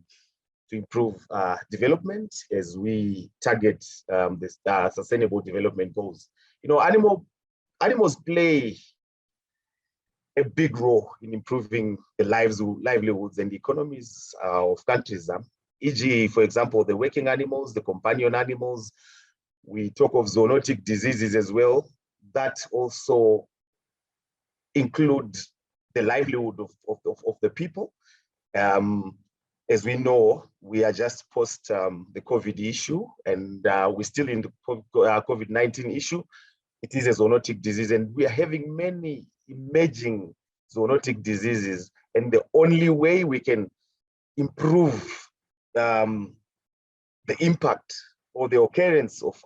improve development as we target the sustainable development goals. You know, animals play a big role in improving the livelihoods and the economies of countries. E.g., for example, the working animals, the companion animals. We talk of zoonotic diseases as well. That also include the livelihood of the people. As we know, we are just post the COVID issue, and we're still in the COVID-19 issue. It is a zoonotic disease, and we are having many emerging zoonotic diseases. And the only way we can improve the impact or the occurrence of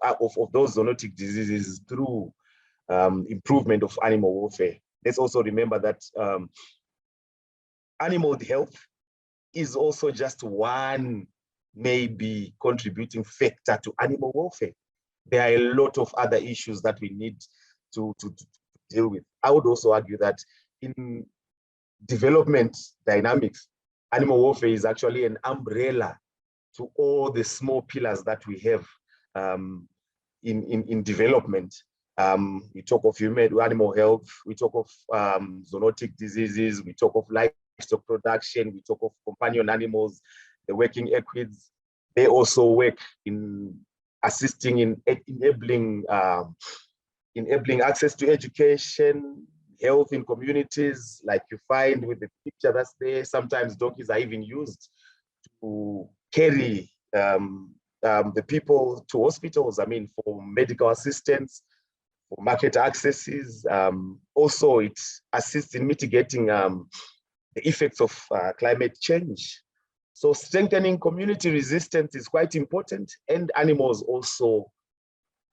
those zoonotic diseases is through improvement of animal welfare. Let's also remember that animal health is also just one maybe contributing factor to animal welfare. There are a lot of other issues that we need to deal with. I would also argue that in development dynamics, animal welfare is actually an umbrella to all the small pillars that we have in development. We talk of human animal health, we talk of zoonotic diseases, we talk of livestock production, we talk of companion animals, the working equids. They also work in assisting in enabling access to education, health in communities, like you find with the picture that's there. Sometimes donkeys are even used to carry the people to hospitals, I mean, for medical assistance, for market accesses. Also, it assists in mitigating the effects of climate change. So strengthening community resistance is quite important, and animals also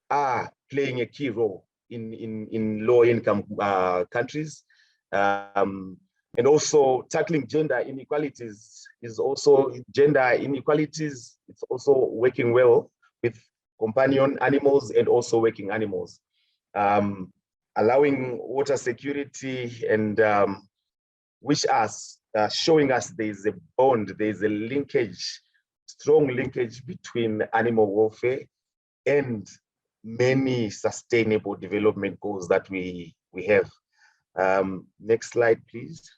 are playing a key role in low-income countries. And also tackling gender inequalities is also it's also working well with companion animals and also working animals. Allowing water security and showing us there's a bond, there's a linkage, strong linkage between animal welfare and many sustainable development goals that we have. Next slide, please.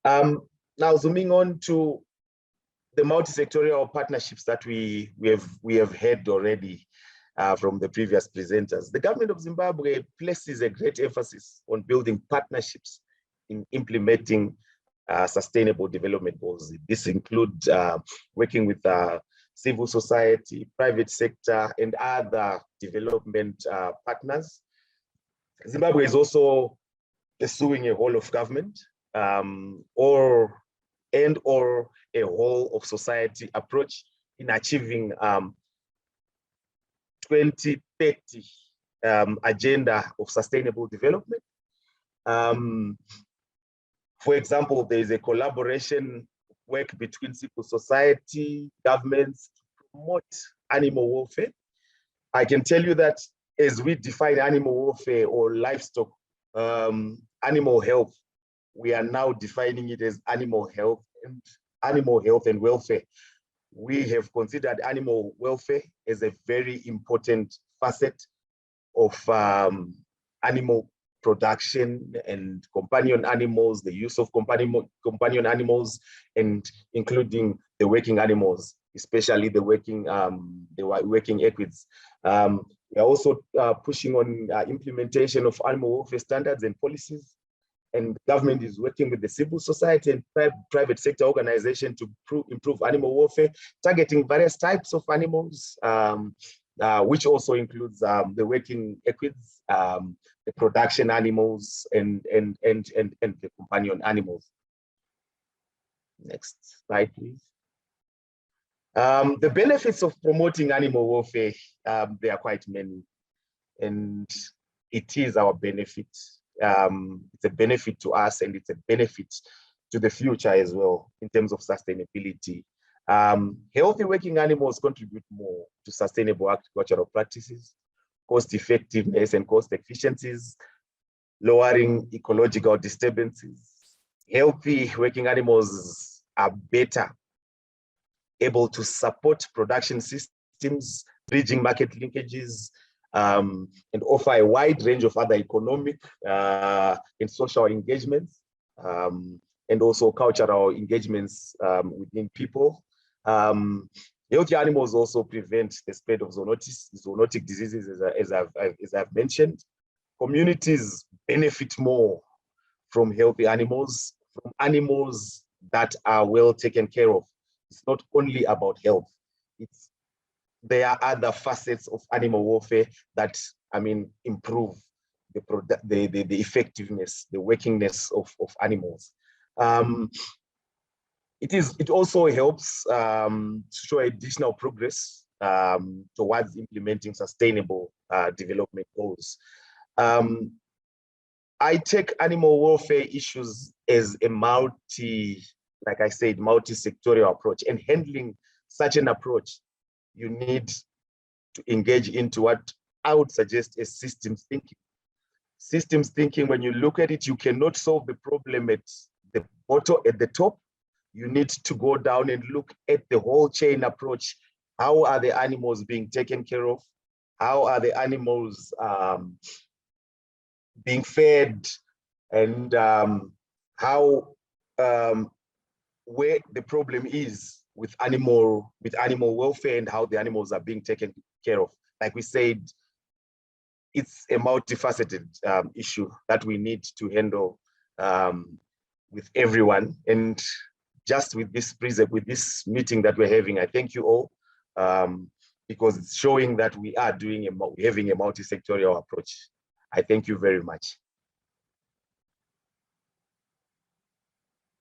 Now zooming on to the multi-sectorial partnerships that we have had already from the previous presenters. The government of Zimbabwe places a great emphasis on building partnerships in implementing sustainable development goals. This includes working with civil society, private sector, and other development partners. Zimbabwe is also pursuing a whole of government or a whole of society approach in achieving 2030 agenda of sustainable development. For example, there is a collaboration work between civil society, governments to promote animal welfare. I can tell you that as we define animal welfare or livestock, animal health, we are now defining it as animal health and welfare. We have considered animal welfare as a very important facet of animal production and companion animals, the use of companion animals, and including the working animals, especially the working equids. We are also pushing on implementation of animal welfare standards and policies, and government is working with the civil society and private sector organization to improve animal welfare, targeting various types of animals, which also includes the working equids, the production animals, and the companion animals. Next slide, please. The benefits of promoting animal welfare, there are quite many, and it is our benefit. It's a benefit to us, and it's a benefit to the future as well in terms of sustainability. Healthy working animals contribute more to sustainable agricultural practices, cost effectiveness and cost efficiencies, lowering ecological disturbances. Healthy working animals are better able to support production systems, bridging market linkages, and offer a wide range of other economic and social engagements, and also cultural engagements within people. Healthy animals also prevent the spread of zoonotic diseases, as I've mentioned. Communities benefit more from healthy animals, from animals that are well taken care of. It's not only about health. There are other facets of animal welfare that, I mean, improve the effectiveness, the workingness of animals. It also helps show additional progress towards implementing sustainable development goals. I take animal welfare issues as a like I said, multi-sectorial approach, and handling such an approach, you need to engage into what I would suggest is systems thinking. Systems thinking, when you look at it, you cannot solve the problem at the bottom, at the top. You need to go down and look at the whole chain approach. How are the animals being taken care of? How are the animals being fed? And where the problem is with animal welfare and how the animals are being taken care of. Like we said, it's a multifaceted issue that we need to handle with everyone. And just with this meeting that we're having, I thank you all because it's showing that we are having a multi-sectorial approach. I thank you very much.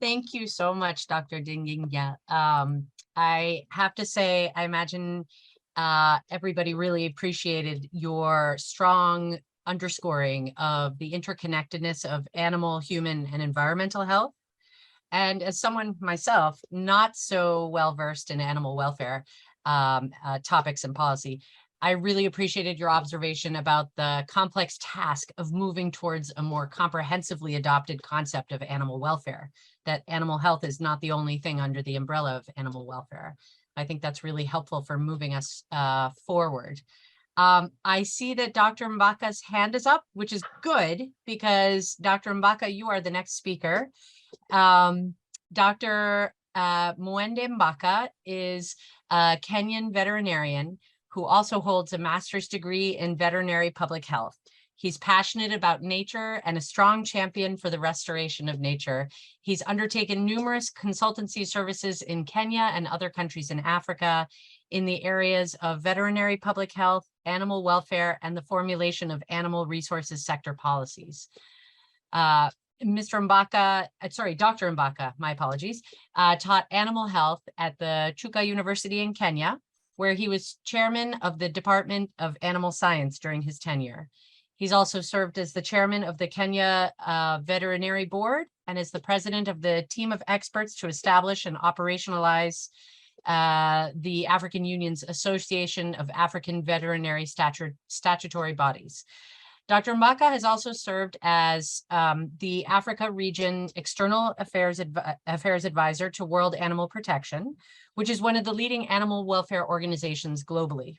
Thank you so much, Dr. Dinginga. I have to say, I imagine everybody really appreciated your strong underscoring of the interconnectedness of animal, human, and environmental health. And as someone myself, not so well-versed in animal welfare topics and policy, I really appreciated your observation about the complex task of moving towards a more comprehensively adopted concept of animal welfare, that animal health is not the only thing under the umbrella of animal welfare. I think that's really helpful for moving us forward. I see that Dr. Mbaka's hand is up, which is good because Dr. Mbaka, you are the next speaker. Dr. Mwende Mbaka is a Kenyan veterinarian who also holds a master's degree in veterinary public health. He's passionate about nature and a strong champion for the restoration of nature. He's undertaken numerous consultancy services in Kenya and other countries in Africa in the areas of veterinary public health, animal welfare, and the formulation of animal resources sector policies. Dr. Mbaka, my apologies, taught animal health at the Chuka University in Kenya, where he was chairman of the Department of Animal Science during his tenure. He's also served as the chairman of the Kenya Veterinary Board and is the president of the team of experts to establish and operationalize the African Union's Association of African Veterinary Statutory Bodies. Dr. Mbaka has also served as the Africa Region External Affairs Advisor to World Animal Protection, which is one of the leading animal welfare organizations globally.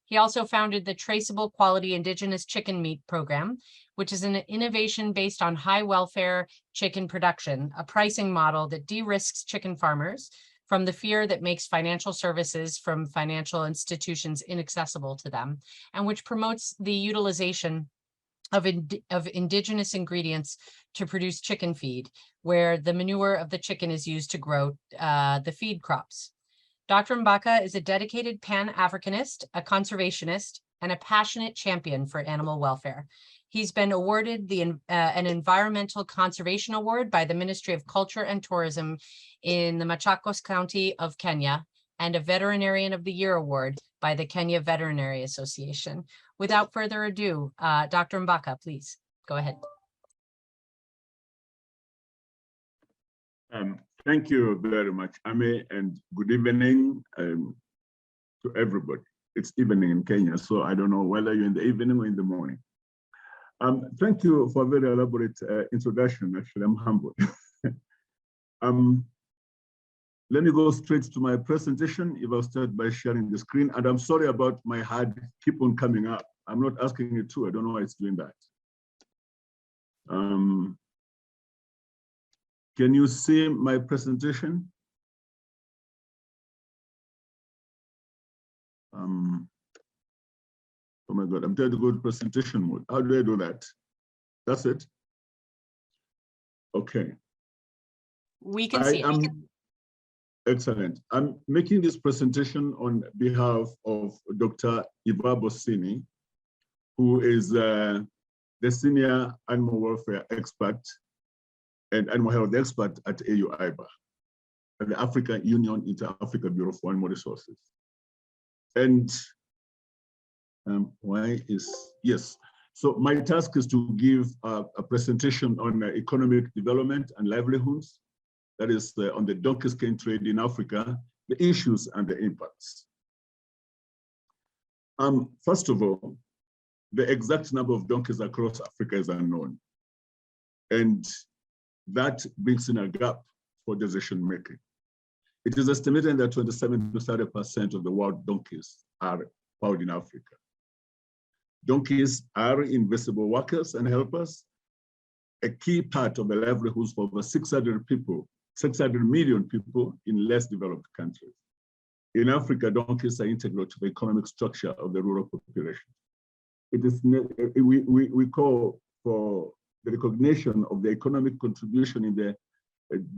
He also founded the Traceable Quality Indigenous Chicken Meat Program, which is an innovation based on high welfare chicken production, a pricing model that de-risks chicken farmers from the fear that makes financial services from financial institutions inaccessible to them, and which promotes the utilization of indigenous ingredients to produce chicken feed, where the manure of the chicken is used to grow the feed crops. Dr. Mbaka is a dedicated Pan-Africanist, a conservationist, and a passionate champion for animal welfare. He's been awarded an Environmental Conservation Award by the Ministry of Culture and Tourism in the Machakos County of Kenya, and a Veterinarian of the Year Award by the Kenya Veterinary Association. Without further ado, Dr. Mbaka, please go ahead. Thank you very much, Ame, and good evening to everybody. It's evening in Kenya, so I don't know whether you're in the evening or in the morning. Thank you for a very elaborate introduction. Actually, I'm humbled. Let me go straight to my presentation. If I'll start by sharing the screen, and I'm sorry about my hand keep on coming up. I'm not asking it to. I don't know why it's doing that. Can you see my presentation? Oh my God, I'm trying to go to presentation mode. How do I do that? That's it. Okay. We can see. Excellent. I'm making this presentation on behalf of Dr. Iva Bossini, who is the senior animal welfare expert and animal health expert at AU-IBA, the African Union Inter-Africa Bureau for Animal Resources. And so my task is to give a presentation on economic development and livelihoods, that is on the donkey skin trade in Africa, the issues and the impacts. First of all, the exact number of donkeys across Africa is unknown. And that brings in a gap for decision making. It is estimated that 27 to 30% of the world donkeys are found in Africa. Donkeys are invisible workers and helpers, a key part of the livelihoods for over 600 million people in less developed countries. In Africa, donkeys are integral to the economic structure of the rural population. It is, we call for the recognition of the economic contribution in the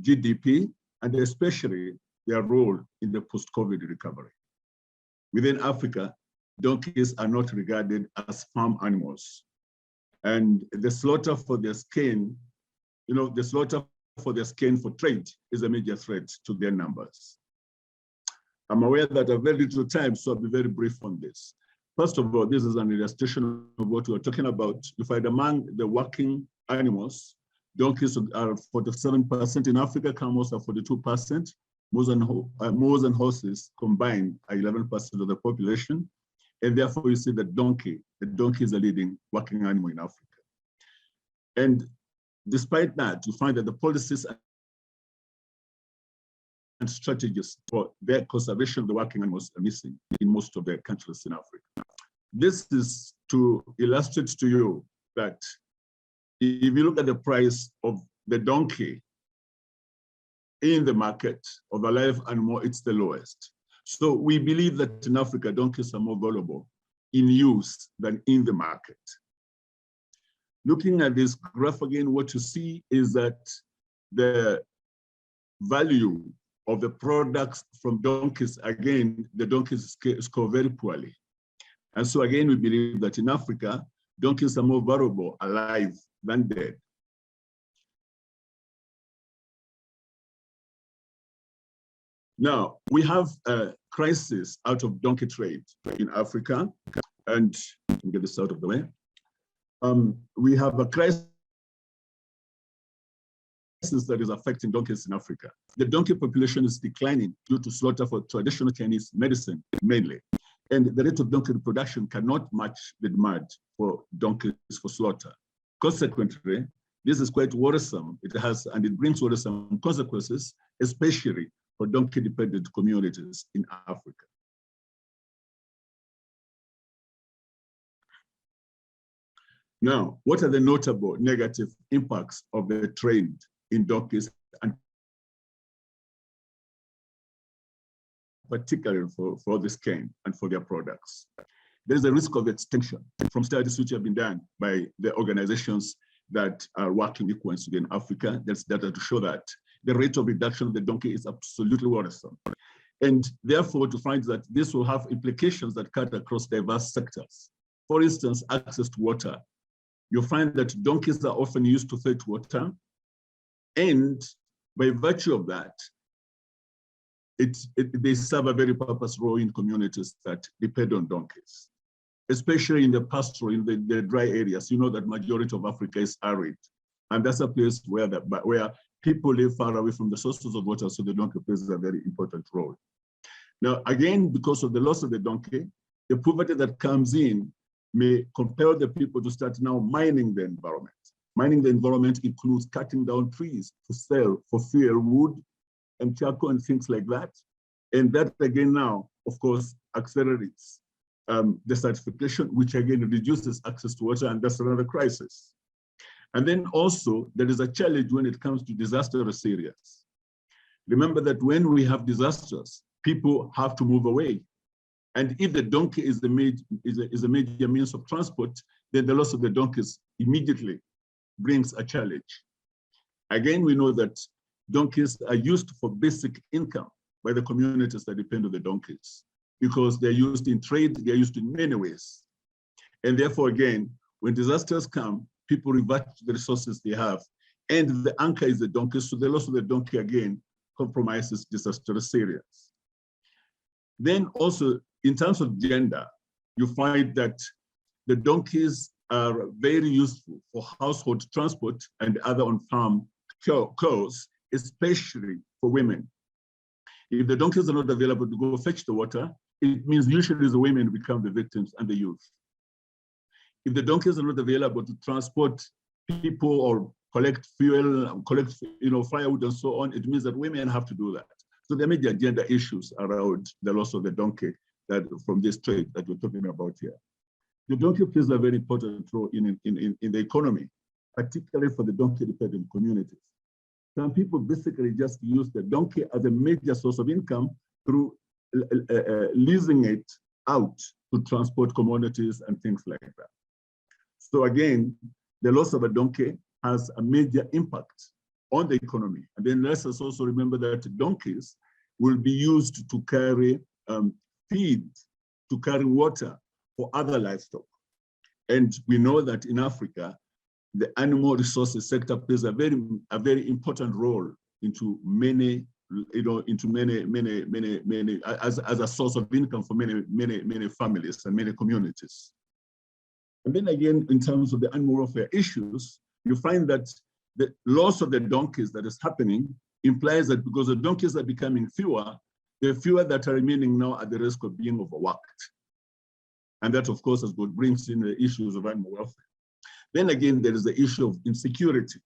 GDP, and especially their role in the post-COVID recovery. Within Africa, donkeys are not regarded as farm animals. And the slaughter for their skin, the slaughter for their skin for trade is a major threat to their numbers. I'm aware that I have very little time, so I'll be very brief on this. First of all, this is an illustration of what we are talking about. You find among the working animals, donkeys are 47% in Africa, camels are 42%, moles and horses combined are 11% of the population. And therefore you see the donkey is a leading working animal in Africa. And despite that, you find that the policies and strategies for their conservation of the working animals are missing in most of the countries in Africa. This is to illustrate to you that if you look at the price of the donkey in the market of a live animal, it's the lowest. So we believe that in Africa, donkeys are more valuable in use than in the market. Looking at this graph again, what you see is that the value of the products from donkeys, again, the donkeys score very poorly. And so again, we believe that in Africa, donkeys are more valuable alive than dead. Now, we have a crisis out of donkey trade in Africa, and let me get this out of the way. We have a crisis that is affecting donkeys in Africa. The donkey population is declining due to slaughter for traditional Chinese medicine, mainly. And the rate of donkey reproduction cannot match the demand for donkeys for slaughter. Consequently, this is quite worrisome. It brings worrisome consequences, especially for donkey-dependent communities in Africa. Now, what are the notable negative impacts of the trend in donkeys, and particularly for this cane and for their products? There is a risk of extinction from studies which have been done by the organizations that are working equally in Africa. There's data to show that the rate of reduction of the donkey is absolutely worrisome. And therefore, to find that this will have implications that cut across diverse sectors. For instance, access to water. You'll find that donkeys are often used to fetch water. And by virtue of that, they serve a very purpose role in communities that depend on donkeys, especially in the pastoral, in the dry areas. You know that majority of Africa is arid. And that's a place where people live far away from the sources of water, so the donkey plays a very important role. Now, again, because of the loss of the donkey, the poverty that comes in may compel the people to start now mining the environment. Mining the environment includes cutting down trees to sell for fuel, wood, and charcoal and things like that. And that again now, of course, accelerates desertification, which again reduces access to water, and that's another crisis. And then also, there is a challenge when it comes to disaster resilience. Remember that when we have disasters, people have to move away. And if the donkey is a major means of transport, then the loss of the donkeys immediately brings a challenge. Again, we know that donkeys are used for basic income by the communities that depend on the donkeys, because they're used in trade, they're used in many ways. And therefore, again, when disasters come, people revert to the resources they have. And the anchor is the donkey, so the loss of the donkey, again, compromises disaster resilience. Then also, in terms of gender, you find that the donkeys are very useful for household transport and other on-farm chores, especially for women. If the donkeys are not available to go fetch the water, it means usually the women become the victims and the youth. if the donkeys are not available to transport people or collect fuel, collect firewood and so on, it means that women have to do that. So there may be gender issues around the loss of the donkey that from this trade that we're talking about here. The donkey plays a very important role in the economy, particularly for the donkey-dependent communities. Some people basically just use the donkey as a major source of income through leasing it out to transport commodities and things like that. So again, the loss of a donkey has a major impact on the economy. And then let us also remember that donkeys will be used to carry feed, to carry water for other livestock. And we know that in Africa, the animal resources sector plays a very important role into many, as a source of income for many families and many communities. And then again, in terms of the animal welfare issues, you find that the loss of the donkeys that is happening implies that because the donkeys are becoming fewer, the fewer that are remaining now at the risk of being overworked. And that, of course, brings in the issues of animal welfare. Then again, there is the issue of insecurity.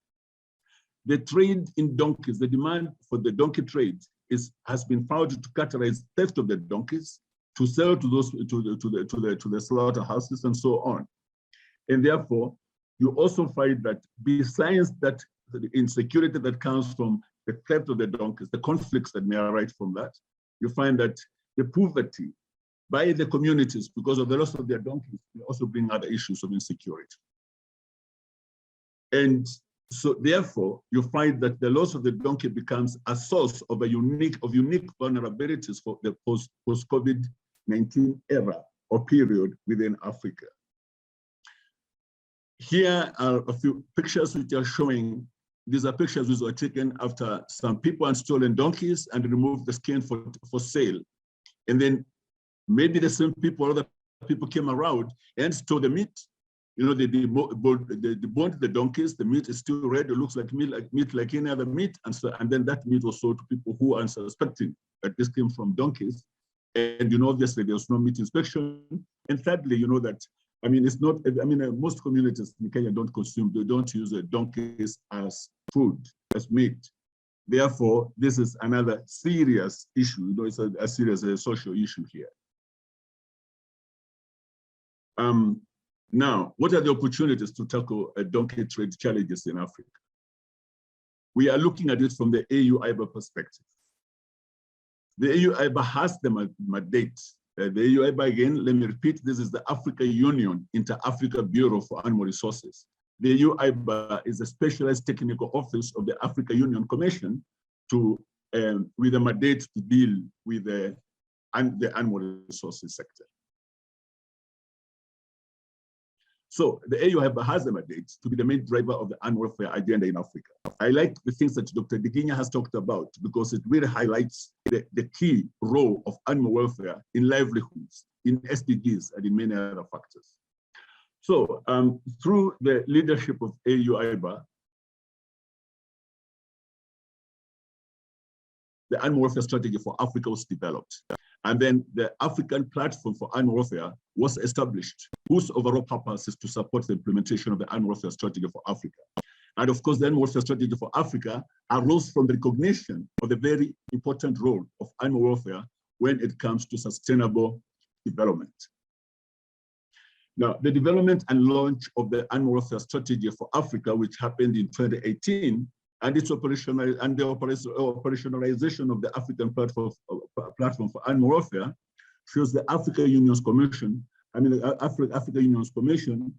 The trade in donkeys, the demand for the donkey trade has been found to characterize theft of the donkeys, to sell to those to the slaughterhouses and so on. And therefore, you also find that besides that, the insecurity that comes from the theft of the donkeys, the conflicts that may arise from that, you find that the poverty by the communities because of the loss of their donkeys will also bring other issues of insecurity. And so therefore, you find that the loss of the donkey becomes a source of unique vulnerabilities for the post-COVID-19 era or period within Africa. Here are a few pictures which are showing, these are pictures which were taken after some people had stolen donkeys and removed the skin for sale. And then maybe the same people, other people came around and stole the meat. They deboned the donkeys, the meat is still red, it looks like meat like any other meat. And then that meat was sold to people who are unsuspecting that this came from donkeys. And obviously there was no meat inspection. And thirdly, that it's not, most communities in Kenya they don't use donkeys as food, as meat. Therefore, this is another serious issue. It's a serious social issue here. Now, what are the opportunities to tackle donkey trade challenges in Africa? We are looking at it from the AU-IBA perspective. The AU-IBA has the mandate. The AU-IBA, again, let me repeat, this is the Africa Union Inter-Africa Bureau for Animal Resources. The AU-IBA is a specialized technical office of the Africa Union Commission with a mandate to deal with the animal resources sector. So the AU-IBA has a mandate to be the main driver of the animal welfare agenda in Africa. I like the things that Dr. Diginya has talked about because it really highlights the key role of animal welfare in livelihoods, in SDGs, and in many other factors. So through the leadership of AU-IBA, the animal welfare strategy for Africa was developed. And then the African platform for animal welfare was established, whose overall purpose is to support the implementation of the animal welfare strategy for Africa. And of course, the animal welfare strategy for Africa arose from the recognition of the very important role of animal welfare when it comes to sustainable development. Now, the development and launch of the animal welfare strategy for Africa, which happened in 2018, and its operational and the operationalization of the African platform for animal welfare shows the Africa Union's Commission. Africa Union's Commission.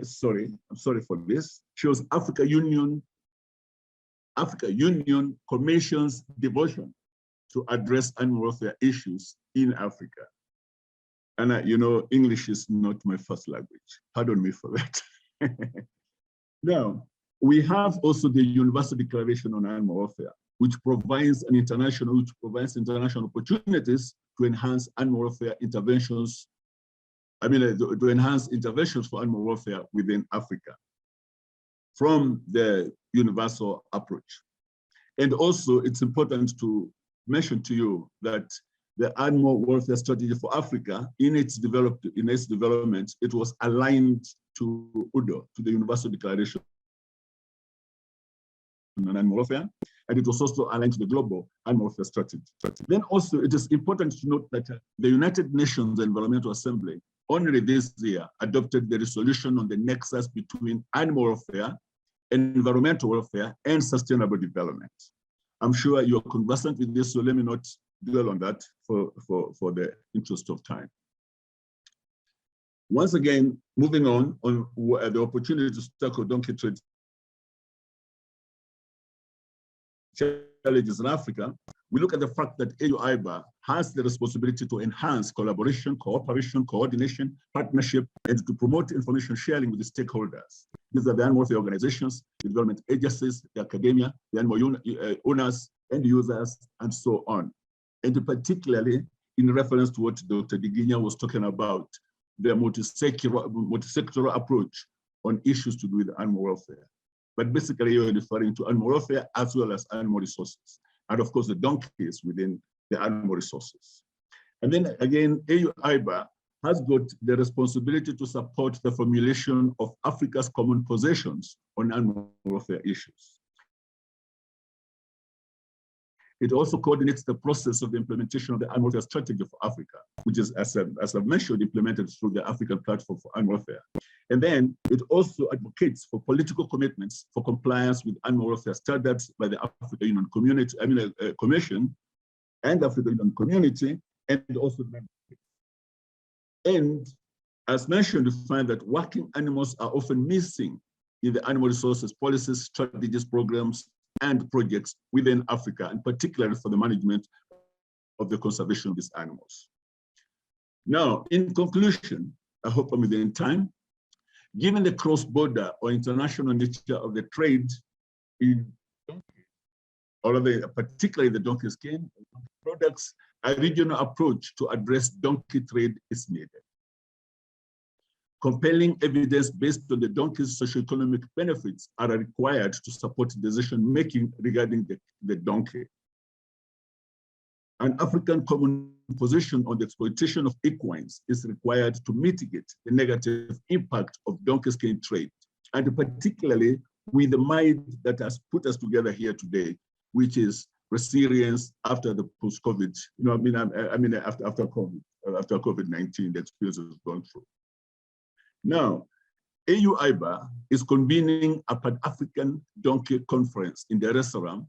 Sorry, I'm sorry for this. Shows Africa Union Commission's devotion to address animal welfare issues in Africa. And English is not my first language. Pardon me for that. Now, we have also the Universal Declaration on Animal Welfare, which provides international opportunities to enhance animal welfare interventions. To enhance interventions for animal welfare within Africa from the universal approach. And also, it's important to mention to you that the animal welfare strategy for Africa, in its development, it was aligned to UDO, to the Universal Declaration on Animal Welfare, and it was also aligned to the Global Animal Welfare Strategy. Then also, it is important to note that the United Nations Environmental Assembly only this year adopted the resolution on the nexus between animal welfare, environmental welfare, and sustainable development. I'm sure you're conversant with this, so let me not dwell on that for the interest of time. Once again, moving on the opportunity to tackle donkey trade challenges in Africa, we look at the fact that AU-IBA has the responsibility to enhance collaboration, cooperation, coordination, partnership, and to promote information sharing with the stakeholders. These are the animal welfare organizations, the development agencies, the academia, the animal owners and users, and so on. And particularly in reference to what Dr. Diginya was talking about, the multi-sectoral approach on issues to do with animal welfare. But basically, you're referring to animal welfare as well as animal resources. And of course, the donkeys within the animal resources. And then again, AU-IBA has got the responsibility to support the formulation of Africa's common positions on animal welfare issues. It also coordinates the process of the implementation of the animal welfare strategy for Africa, which is, as I've mentioned, implemented through the African Platform for Animal Welfare. And then it also advocates for political commitments for compliance with animal welfare standards by the African Union Community, Commission and the African Union Community, and also the member states. And as mentioned, we find that working animals are often missing in the animal resources policies, strategies, programs, and projects within Africa, and particularly for the management of the conservation of these animals. Now, in conclusion, I hope I'm within time. Given the cross-border or international nature of the trade in donkeys, or particularly the donkey skin products, a regional approach to address donkey trade is needed. Compelling evidence based on the donkey's socioeconomic benefits are required to support decision-making regarding the donkey. An African common position on the exploitation of equines is required to mitigate the negative impact of donkey skin trade, and particularly with the mind that has put us together here today, which is resilience after the post-COVID, after COVID-19, the experience has gone through. Now, AU-IBA is convening a Pan-African Donkey Conference in Dar es Salaam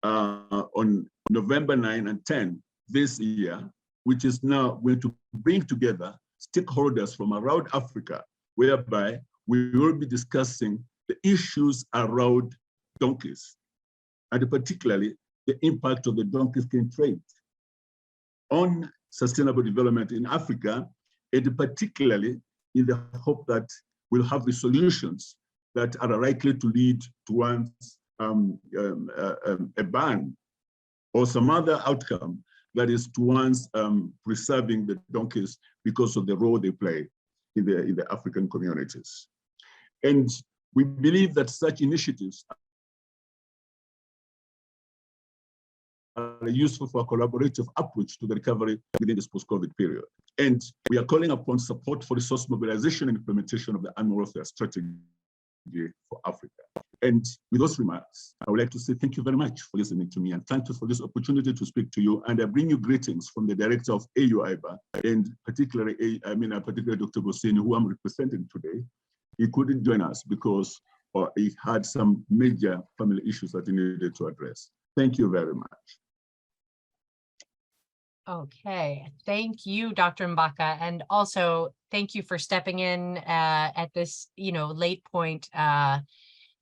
on November 9 and 10 this year, which is now going to bring together stakeholders from around Africa, whereby we will be discussing the issues around donkeys, and particularly the impact of the donkey skin trade on sustainable development in Africa, and particularly in the hope that we'll have the solutions that are likely to lead towards a ban or some other outcome that is towards preserving the donkeys because of the role they play in the African communities. And we believe that such initiatives are useful for a collaborative approach to the recovery within this post-COVID period. And we are calling upon support for resource mobilization and implementation of the animal welfare strategy for Africa. And with those remarks, I would like to say thank you very much for listening to me, and thank you for this opportunity to speak to you. And I bring you greetings from the director of AU-IBA, and particularly Dr. Bossini, who I'm representing today. He couldn't join us because he had some major family issues that he needed to address. Thank you very much. Okay, thank you, Dr. Mbaka, and also thank you for stepping in at this, late point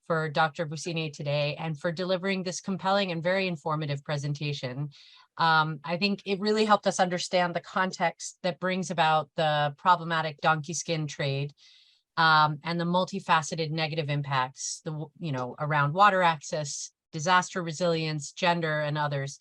for Dr. Bossini today, and for delivering this compelling and very informative presentation. I think it really helped us understand the context that brings about the problematic donkey skin trade and the multifaceted negative impacts, around water access, disaster resilience, gender, and others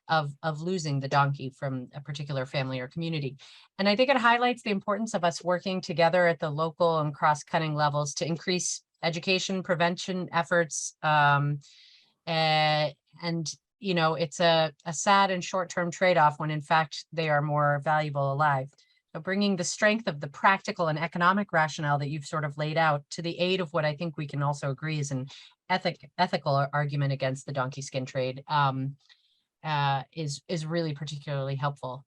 of losing the donkey from a particular family or community. And I think it highlights the importance of us working together at the local and cross-cutting levels to increase education, prevention efforts, and you know, it's a sad and short-term trade-off when in fact they are more valuable alive. So bringing the strength of the practical and economic rationale that you've sort of laid out to the aid of what I think we can also agree is an ethical argument against the donkey skin trade is really particularly helpful.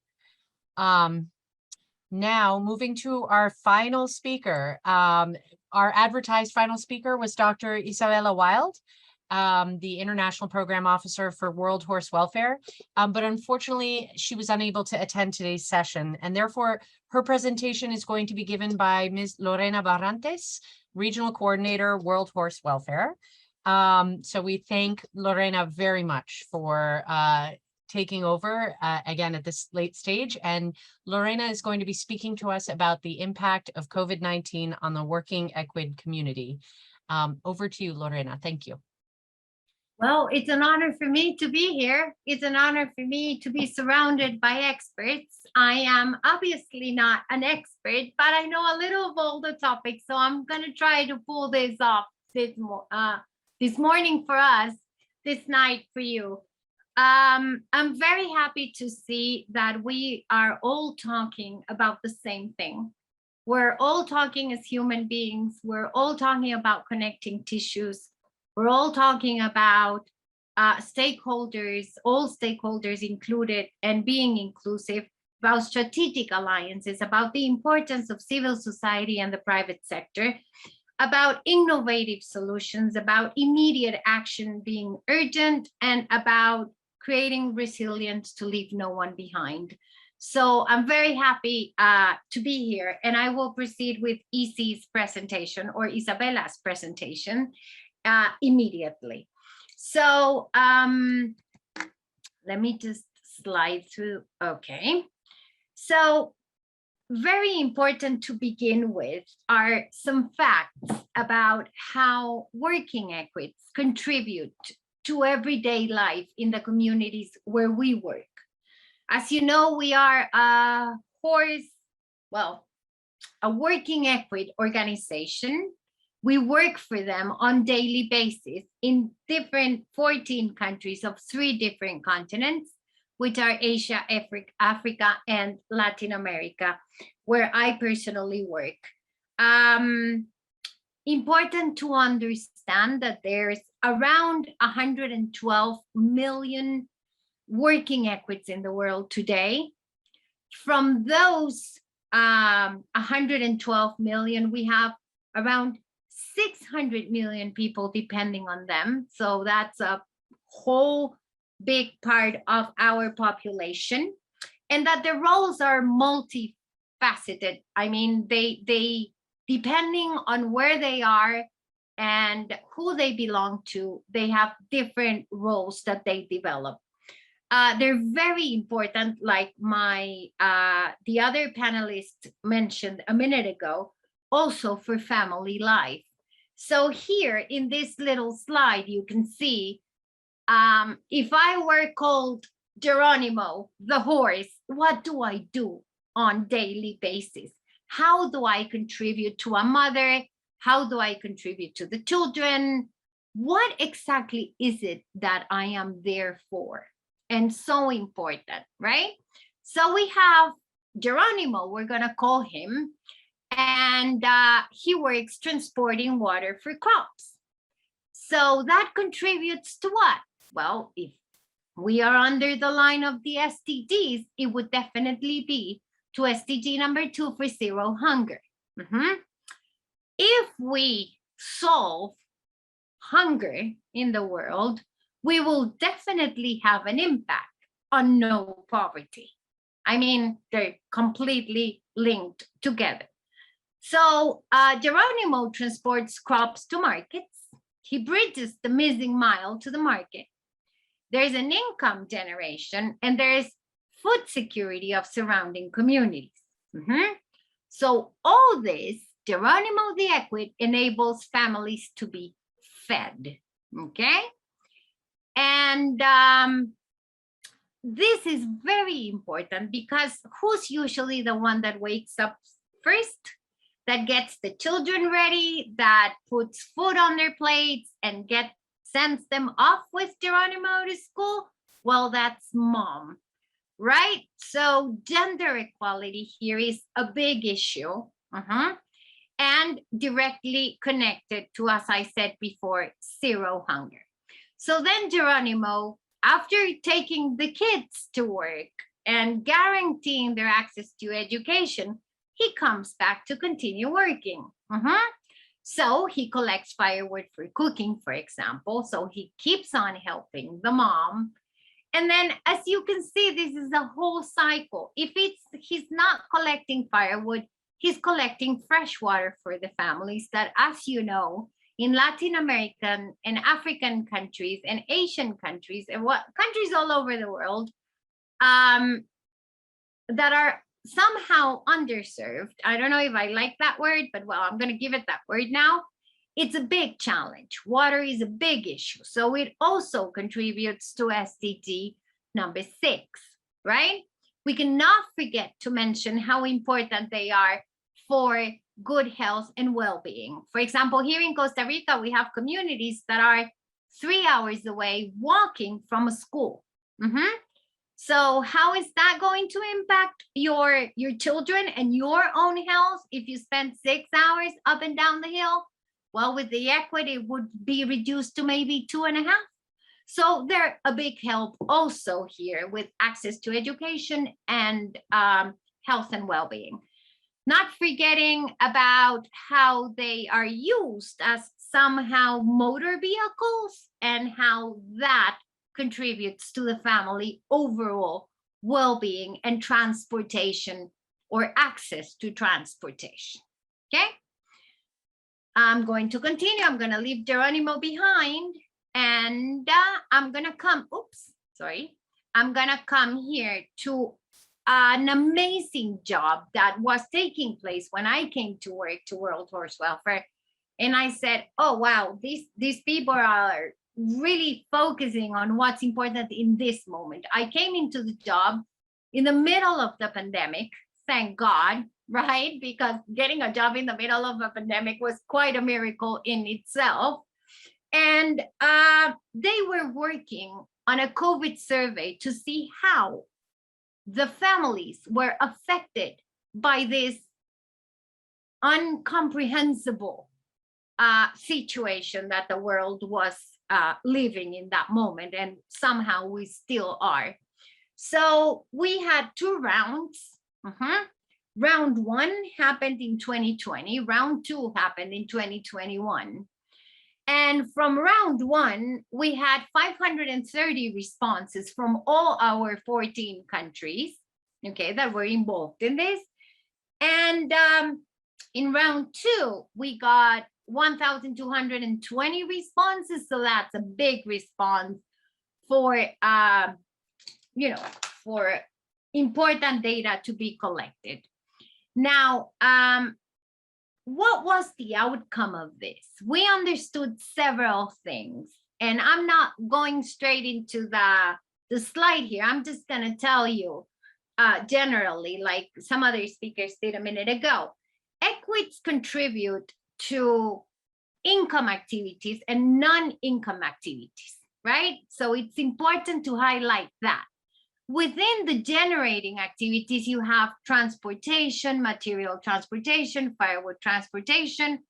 Now moving to our final speaker. Our advertised final speaker was Dr. Isabella Wild, the International Program Officer for World Horse Welfare, but unfortunately she was unable to attend today's session, and therefore her presentation is going to be given by Ms. Lorena Barrantes, Regional Coordinator, World Horse Welfare. So we thank Lorena very much for taking over again at this late stage, and Lorena is going to be speaking to us about the impact of COVID-19 on the working equid community. Over to you, Lorena. Thank you. Well, it's an honor for me to be here. It's an honor for me to be surrounded by experts. I am obviously not an expert, but I know a little of all the topics, so I'm going to try to pull this off this morning for us, this night for you. I'm very happy to see that we are all talking about the same thing. We're all talking as human beings. We're all talking about connecting tissues. We're all talking about stakeholders, all stakeholders included, and being inclusive, about strategic alliances, about the importance of civil society and the private sector, about innovative solutions, about immediate action being urgent, and about creating resilience to leave no one behind. So I'm very happy to be here, and I will proceed with Isi's presentation, or Isabella's presentation, immediately. So let me just slide through. Okay. So very important to begin with are some facts about how working equids contribute to everyday life in the communities where we work. As you know, we are a working equid organization. We work for them on daily basis in 14 countries of 3 different continents, which are Asia, Africa, and Latin America, where I personally work. Important to understand that there's around 112 million working equids in the world today. From those 112 million, we have around 600 million people depending on them. So that's a whole big part of our population, and that the roles are multifaceted. I mean, they depending on where they are and who they belong to, they have different roles that they develop. They're very important, like the other panelist mentioned a minute ago, also for family life. So here in this little slide, you can see, if I were called Geronimo, the horse, what do I do on daily basis? How do I contribute to a mother? How do I contribute to the children? What exactly is it that I am there for? And so important, right? So we have Geronimo, we're gonna call him, and he works transporting water for crops. So that contributes to what? Well, if we are under the line of the SDGs, it would definitely be to SDG number 2 for zero hunger. If we solve hunger in the world, we will definitely have an impact on no poverty. I mean, they're completely linked together. So Geronimo transports crops to markets. He bridges the missing mile to the market. There's an income generation, and there's food security of surrounding communities. So all this, Geronimo the Equid enables families to be fed, okay? And this is very important because who's usually the one that wakes up first, that gets the children ready, that puts food on their plates and sends them off with Geronimo to school? Well, that's mom, right? So gender equality here is a big issue. And directly connected to, as I said before, zero hunger. So then Geronimo, after taking the kids to work and guaranteeing their access to education, he comes back to continue working. So he collects firewood for cooking, for example. So he keeps on helping the mom. And then, as you can see, this is a whole cycle. If he's not collecting firewood, he's collecting fresh water for the families that, as you know, in Latin American and African countries and Asian countries and countries all over the world that are somehow underserved. I don't know if I like that word, but well, I'm going to give it that word now. It's a big challenge. Water is a big issue. So it also contributes to SDG number 6, right? We cannot forget to mention how important they are for good health and well-being. For example, here in Costa Rica, we have communities that are 3 hours away walking from a school. So how is that going to impact your children and your own health if you spend 6 hours up and down the hill? Well, with the equity, it would be reduced to maybe 2.5. So they're a big help also here with access to education and health and well-being. Not forgetting about how they are used as somehow motor vehicles and how that contributes to the family overall well-being and transportation or access to transportation. Okay. I'm going to continue. I'm going to leave Geronimo behind and I'm going to come, I'm going to come here to an amazing job that was taking place when I came to work to World Horse Welfare. And I said, oh, wow, these people are really focusing on what's important in this moment. I came into the job in the middle of the pandemic, thank God, right? Because getting a job in the middle of a pandemic was quite a miracle in itself. And they were working on a COVID survey to see how the families were affected by this incomprehensible situation that the world was living in that moment, and somehow we still are. So we had 2 rounds. Round 1 happened in 2020. Round 2 happened in 2021. And from round 1, we had 530 responses from all our 14 countries, okay, that were involved in this. And in round 2, we got 1,220 responses. So that's a big response for, for important data to be collected. Now, what was the outcome of this? We understood several things, and I'm not going straight into the slide here. I'm just going to tell you generally, like some other speakers did a minute ago. Equities contribute to income activities and non-income activities, right? So it's important to highlight that. Within the generating activities, you have transportation, material transportation, firewood transportation,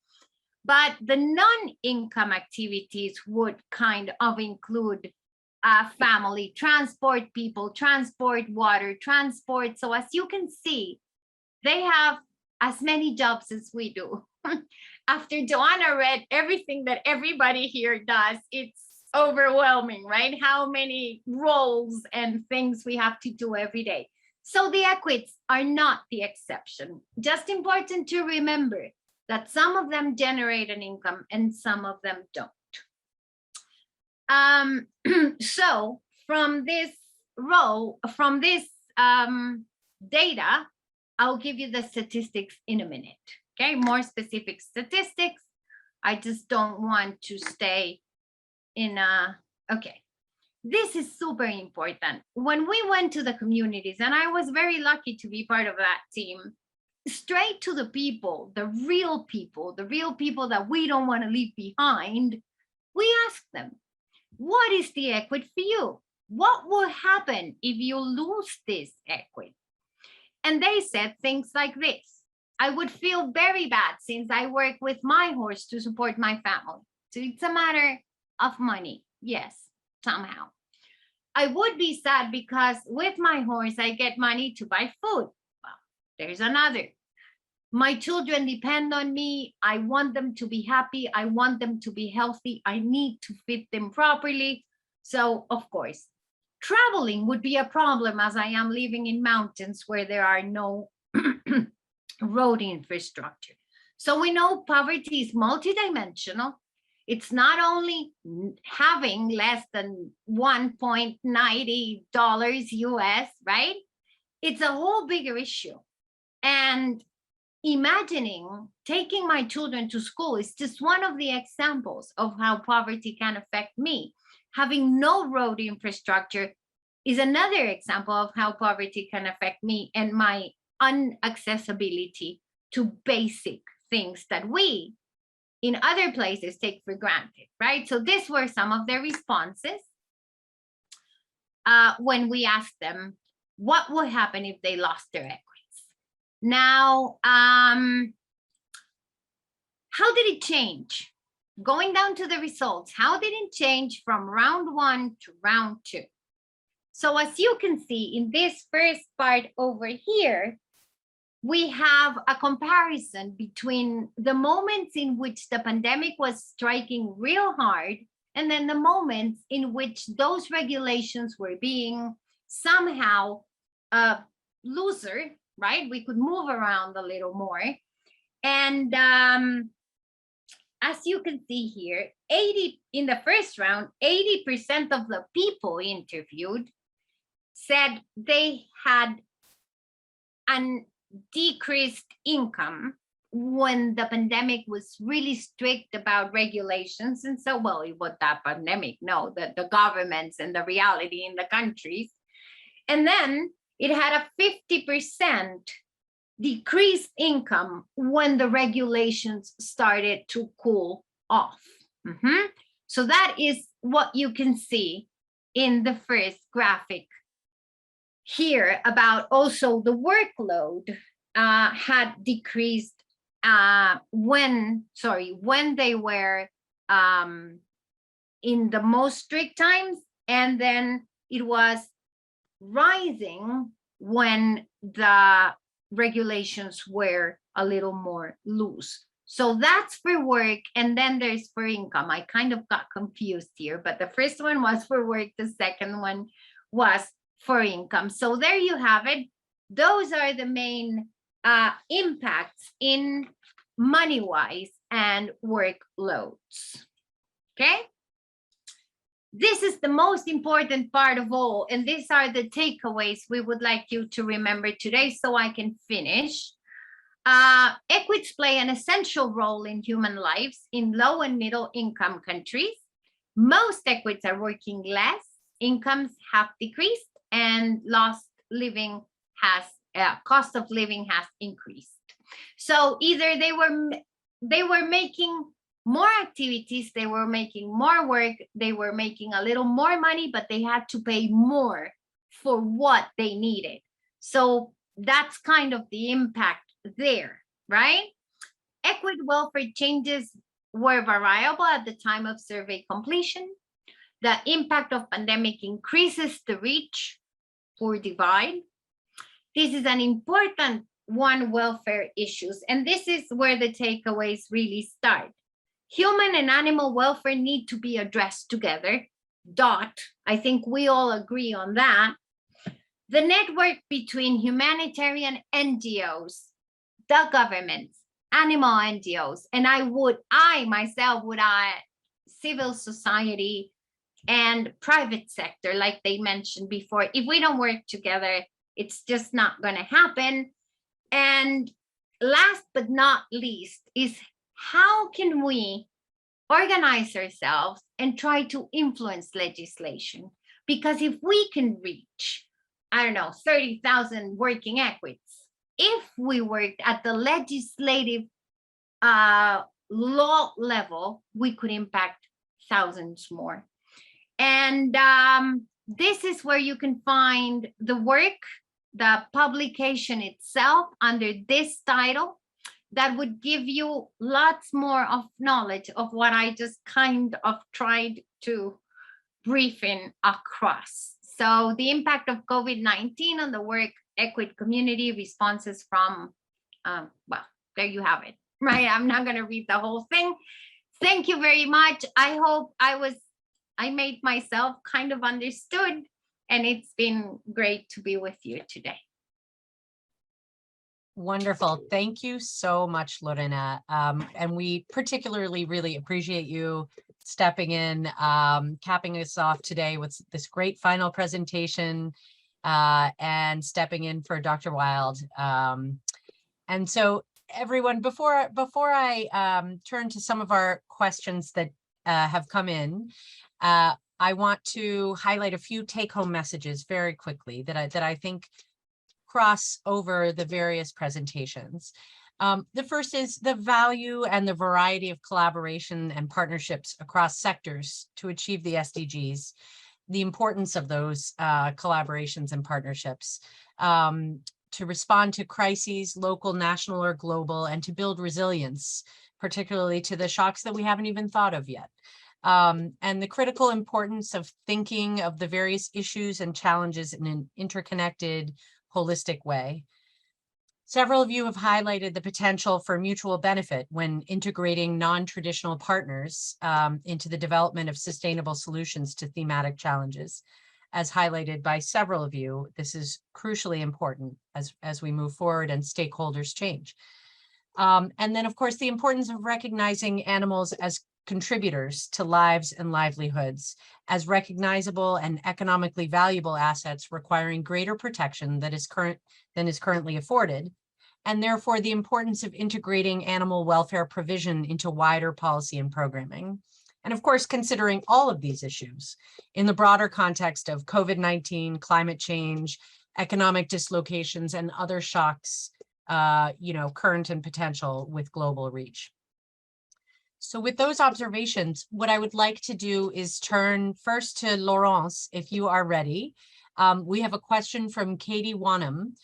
but the non-income activities would kind of include family transport, people transport, water transport. So as you can see, they have as many jobs as we do. After Joanna read everything that everybody here does, it's overwhelming, right? How many roles and things we have to do every day. So the equities are not the exception. Just important to remember that some of them generate an income and some of them don't. So from this data, I'll give you the statistics in a minute. Okay, more specific statistics. I just don't want to stay in okay. This is super important. When we went to the communities, and I was very lucky to be part of that team, straight to the people, the real people that we don't want to leave behind, we asked them, what is the equity for you? what will happen if you lose this equity? And they said things like this: I would feel very bad since I work with my horse to support my family. So it's a matter of money. Yes, somehow. I would be sad because with my horse, I get money to buy food. Well, there's another. My children depend on me. I want them to be happy. I want them to be healthy. I need to feed them properly. So, of course, traveling would be a problem as I am living in mountains where there are no road infrastructure. So we know poverty is multidimensional. It's not only having less than $1.90 US, right? It's a whole bigger issue. And imagining taking my children to school is just one of the examples of how poverty can affect me. Having no road infrastructure is another example of how poverty can affect me and my inaccessibility to basic things that we in other places take for granted, right? So these were some of their responses when we asked them what would happen if they lost their equities. Now, how did it change? Going down to the results, how did it change from round 1 to round 2? So as you can see in this first part over here, we have a comparison between the moments in which the pandemic was striking real hard and then the moments in which those regulations were being somehow looser, right? We could move around a little more. And as you can see here, in the first round, 80% of the people interviewed said they had an decreased income when the pandemic was really strict about regulations. And so, well, what that pandemic? No, the governments and the reality in the countries. And then it had a 50% decreased income when the regulations started to cool off. So that is what you can see in the first graphic here about also the workload had decreased when they were in the most strict times, and then it was rising when the regulations were a little more loose. So that's for work, and then there's for income. I kind of got confused here, but the first one was for work, the second one was for income. So there you have it. Those are the main impacts in money-wise and workloads. Okay? This is the most important part of all, and these are the takeaways we would like you to remember today so I can finish. Equities play an essential role in human lives in low and middle income countries. Most equities are working less, incomes have decreased, and cost of living has increased. So either they were making more activities, they were making more work, they were making a little more money, but they had to pay more for what they needed. So that's kind of the impact there, right? Equity welfare changes were variable at the time of survey completion. The impact of pandemic increases the reach for divide. This is an important one, welfare issues, and this is where the takeaways really start. Human and animal welfare need to be addressed together. I think we all agree on that. The network between humanitarian NGOs, the governments, animal NGOs, and civil society and private sector, like they mentioned before. If we don't work together, it's just not going to happen. And last but not least is how can we organize ourselves and try to influence legislation? Because if we can reach, 30,000 working equities, if we worked at the legislative law level, we could impact thousands more. And this is where you can find the work, the publication itself under this title, that would give you lots more of knowledge of what I just kind of tried to brief in across. So the impact of COVID-19 on the work equity community, responses from, well, there you have it, right? I'm not going to read the whole thing. Thank you very much. I hope I made myself kind of understood, and it's been great to be with you today. Wonderful. Thank you so much, Lorena. And we particularly really appreciate you stepping in, capping us off today with this great final presentation, and stepping in for Dr. Wild. And so everyone, before I turn to some of our questions that have come in, I want to highlight a few take-home messages very quickly that I think cross over the various presentations. The first is the value and the variety of collaboration and partnerships across sectors to achieve the SDGs, the importance of those collaborations and partnerships to respond to crises, local, national, or global, and to build resilience, particularly to the shocks that we haven't even thought of yet. And the critical importance of thinking of the various issues and challenges in an interconnected, holistic way. Several of you have highlighted the potential for mutual benefit when integrating non-traditional partners into the development of sustainable solutions to thematic challenges. As highlighted by several of you, this is crucially important as we move forward and stakeholders change. And then, of course, the importance of recognizing animals as contributors to lives and livelihoods as recognizable and economically valuable assets requiring greater protection than is currently afforded, and therefore the importance of integrating animal welfare provision into wider policy and programming. And of course, considering all of these issues in the broader context of COVID-19, climate change, economic dislocations, and other shocks, current and potential with global reach. So with those observations, what I would like to do is turn first to Laurence, if you are ready. We have a question from Katie Wanham.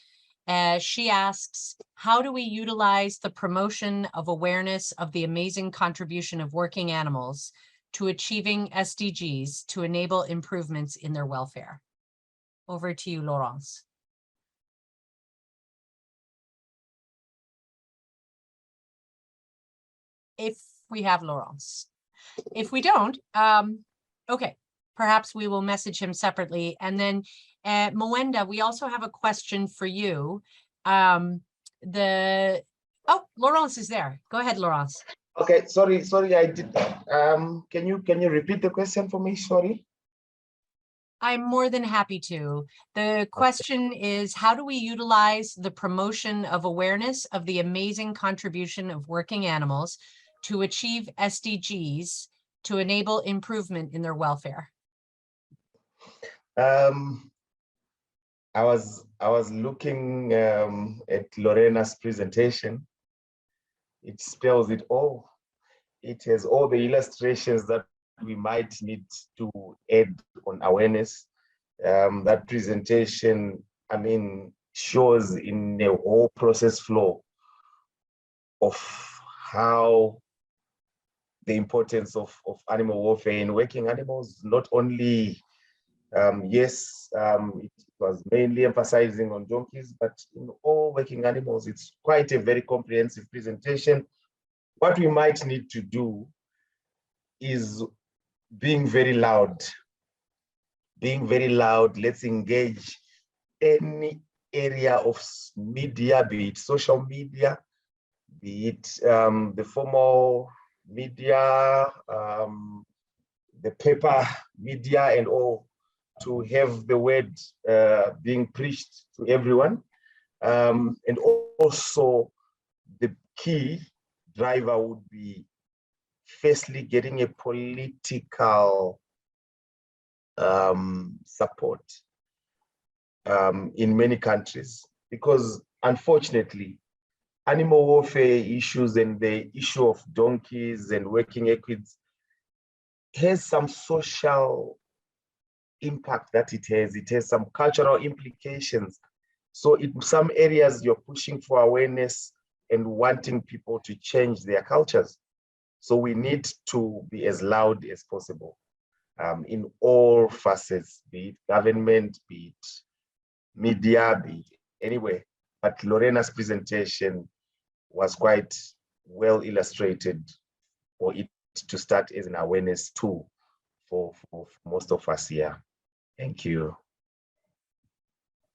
She asks, how do we utilize the promotion of awareness of the amazing contribution of working animals to achieving SDGs to enable improvements in their welfare? Over to you, Laurence. If we have Laurence. If we don't, okay, perhaps we will message him separately. And then Moenda, we also have a question for you. Oh, Laurence is there. Go ahead, Laurence. Okay, sorry, I did. Can you repeat the question for me? Sorry. I'm more than happy to. The question is, how do we utilize the promotion of awareness of the amazing contribution of working animals to achieve SDGs to enable improvement in their welfare? I was looking at Lorena's presentation. It spells it all. It has all the illustrations that we might need to add on awareness. That presentation, shows in the whole process flow of how the importance of animal welfare in working animals, not only, it was mainly emphasizing on donkeys, but in all working animals. It's quite a very comprehensive presentation. What we might need to do is being very loud. Let's engage any area of media, be it social media, be it the formal media, the paper media, and all, to have the word being preached to everyone. And also the key driver would be firstly getting a political support in many countries, because unfortunately animal welfare issues and the issue of donkeys and working equids has some social impact that it has some cultural implications. So in some areas, you're pushing for awareness and wanting people to change their cultures. So we need to be as loud as possible in all facets, be it government, be it media, be it anywhere. But Lorena's presentation was quite well illustrated for it to start as an awareness tool for most of us here. Thank you.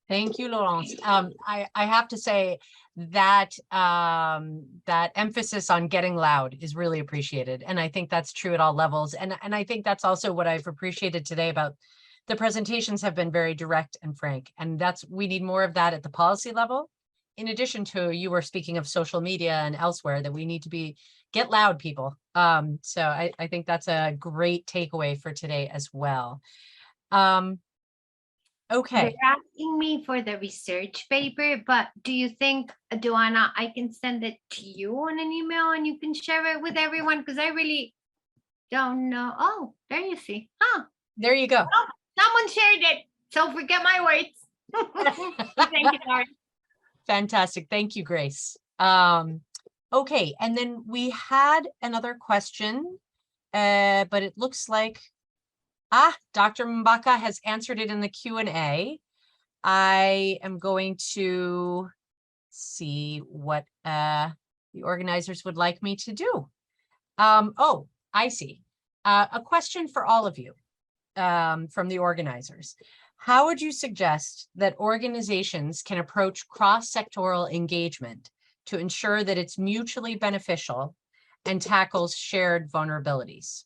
Thank you, Laurence. I have to say that that emphasis on getting loud is really appreciated. And I think that's true at all levels. And I think that's also what I've appreciated today about the presentations have been very direct and frank. And we need more of that at the policy level. In addition to, you were speaking of social media and elsewhere, that we need to get loud, people. So I think that's a great takeaway for today as well. Okay. They're asking me for the research paper, but do you think, Joanna, I can send it to you on an email and you can share it with everyone? Because I really don't know. Oh, there you see. Huh. There you go. Oh, someone shared it. So forget my words. Thank you, Lauren. Fantastic. Thank you, Grace. Okay. And then we had another question, but it looks like Dr. Mbaka has answered it in the Q&A. I am going to see what the organizers would like me to do. Oh, I see. A question for all of you from the organizers. How would you suggest that organizations can approach cross-sectoral engagement to ensure that it's mutually beneficial and tackles shared vulnerabilities?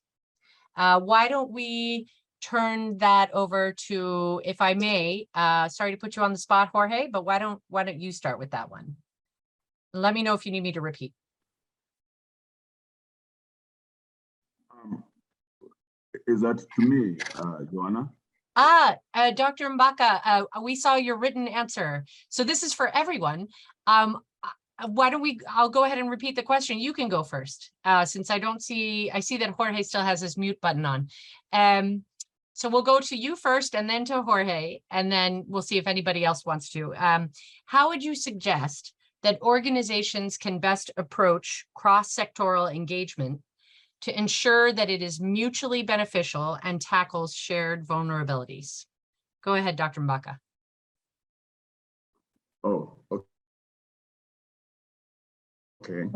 Why don't we turn that over to, if I may, sorry to put you on the spot, Jorge, but why don't you start with that one? Let me know if you need me to repeat. Is that to me, Joanna? Dr. Mbaka, we saw your written answer. So this is for everyone. Why don't I'll go ahead and repeat the question. You can go first, since I see that Jorge still has his mute button on. So we'll go to you first and then to Jorge, and then we'll see if anybody else wants to. How would you suggest that organizations can best approach cross-sectoral engagement to ensure that it is mutually beneficial and tackles shared vulnerabilities? Go ahead, Dr. Mbaka. Oh, okay.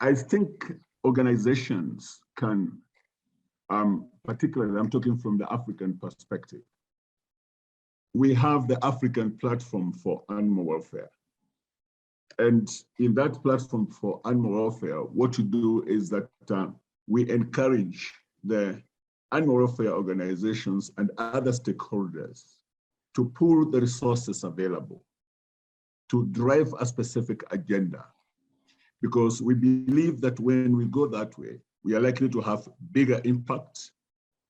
I think organizations can, particularly, I'm talking from the African perspective. We have the African Platform for Animal Welfare. And in that platform for animal welfare, what you do is that we encourage the animal welfare organizations and other stakeholders to pool the resources available to drive a specific agenda. Because we believe that when we go that way, we are likely to have bigger impact.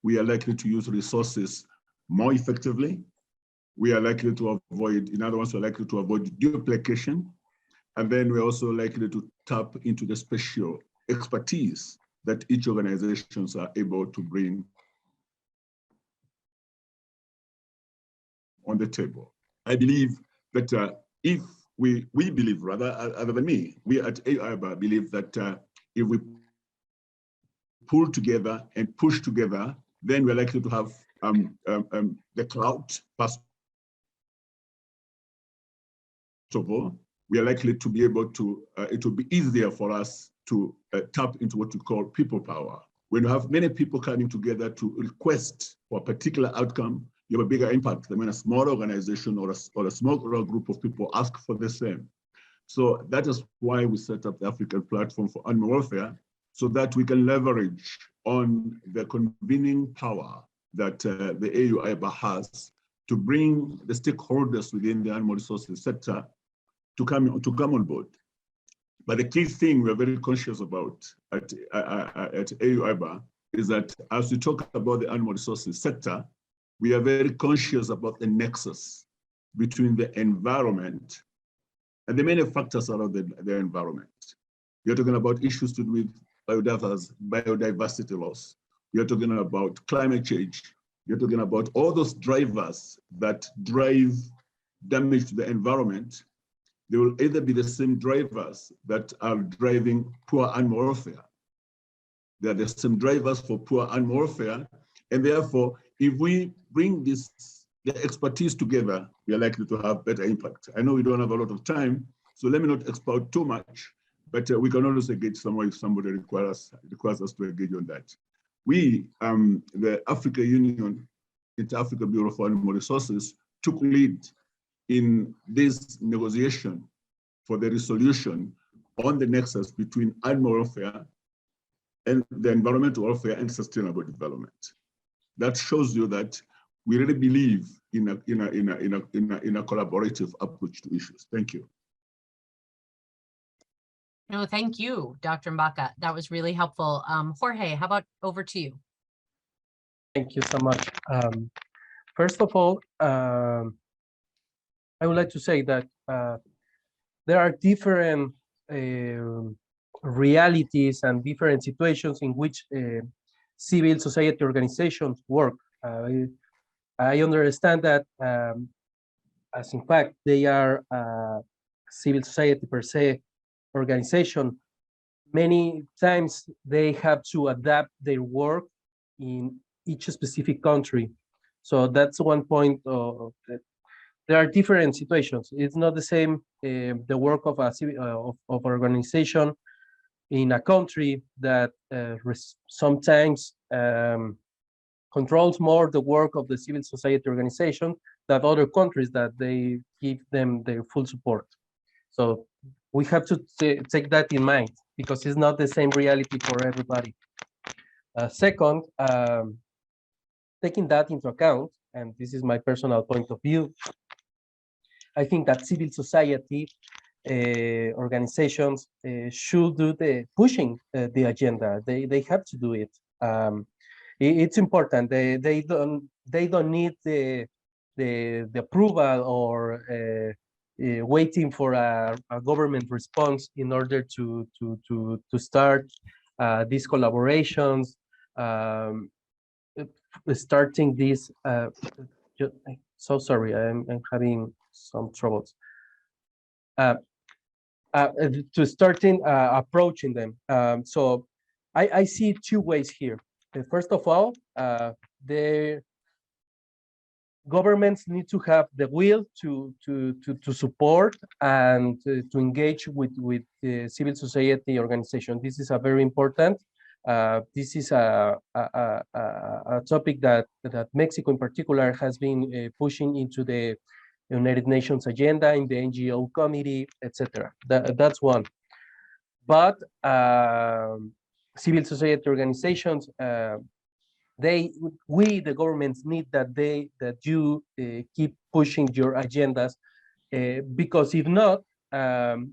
We are likely to use resources more effectively. We are likely to avoid, in other words, we're likely to avoid duplication. And then we're also likely to tap into the special expertise that each organizations are able to bring on the table. I believe that if we believe, rather, other than me, we at AIBA believe that if we pull together and push together, then we're likely to have the clout, first of all. We are likely to be able to, it will be easier for us to tap into what we call people power. When you have many people coming together to request for a particular outcome, you have a bigger impact than when a small organization or a small group of people ask for the same. So that is why we set up the African Platform for Animal Welfare, so that we can leverage on the convening power that the AU-IBA has to bring the stakeholders within the animal resources sector to come on board. But the key thing we're very conscious about at AU-IBA is that as we talk about the animal resources sector, we are very conscious about the nexus between the environment and the many factors around the environment. We are talking about issues to do with biodiversity loss. We are talking about climate change. We You're talking about all those drivers that drive damage to the environment. They will either be the same drivers that are driving poor animal welfare. They are the same drivers for poor animal welfare. And therefore, if we bring the expertise together, we are likely to have better impact. I know we don't have a lot of time, so let me not expound too much, but we can always engage somewhere if somebody requires us to engage on that. We, the Africa Union, Inter-Africa Bureau for Animal Resources, took lead in this negotiation for the resolution on the nexus between animal welfare and the environmental welfare and sustainable development. That shows you that we really believe in a collaborative approach to issues. Thank you. No, thank you, Dr. Mbaka. That was really helpful. Jorge, how about over to you? Thank you so much. First of all, I would like to say that there are different realities and different situations in which civil society organizations work. I understand that as in fact they are civil society per se organization, many times they have to adapt their work in each specific country. So that's one point. There are different situations. It's not the same the work of a civil of organization in a country that sometimes controls more the work of the civil society organization than other countries that they give them their full support. So we have to take that in mind because it's not the same reality for everybody. Second, taking that into account, and this is my personal point of view, I think that civil society organizations should do the pushing the agenda. They have to do it. It's important. They don't need the approval or waiting for a government response in order to start these collaborations, starting this. So sorry, I'm having some troubles. To starting approaching them. So I see two ways here. First of all, the governments need to have the will to support and to engage with the civil society organization. This is a very important. This is a topic that Mexico in particular has been pushing into the United Nations agenda, in the NGO committee, etc. That's one. But civil society organizations, we the governments need that you keep pushing your agendas, because if not,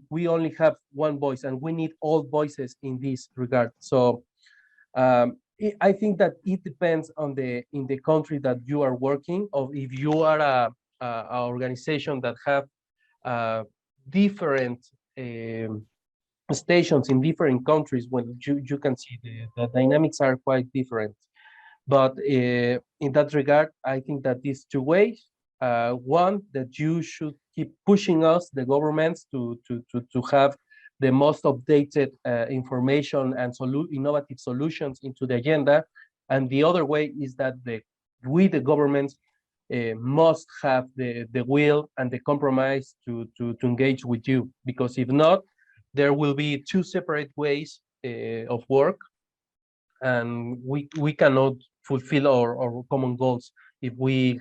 we only have one voice, and we need all voices in this regard. So I think that it depends on in the country that you are working, or if you are a organization that have different stations in different countries, when you can see the dynamics are quite different. But in that regard, I think that these two ways, one, that you should keep pushing us, the governments, to have the most updated information and innovative solutions into the agenda. And the other way is that we, the governments, must have the will and the compromise to engage with you, because if not, there will be two separate ways of work, and we cannot fulfill our common goals if we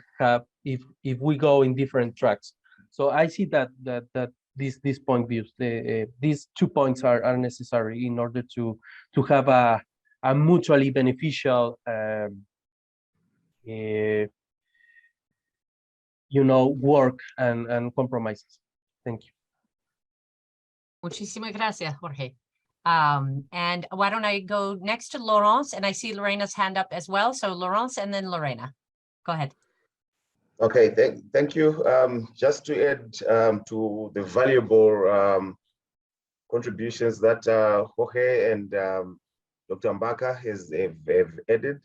go in different tracks. So I see that these point views, these 2 points are necessary in order to have a mutually beneficial work and compromises. Thank you. Muchísimas gracias, Jorge. And why don't I go next to Laurence, and I see Lorena's hand up as well. So Laurence and then Lorena, go ahead. Okay, thank you. Just to add to the valuable contributions that Jorge and Dr. Mbaka have added.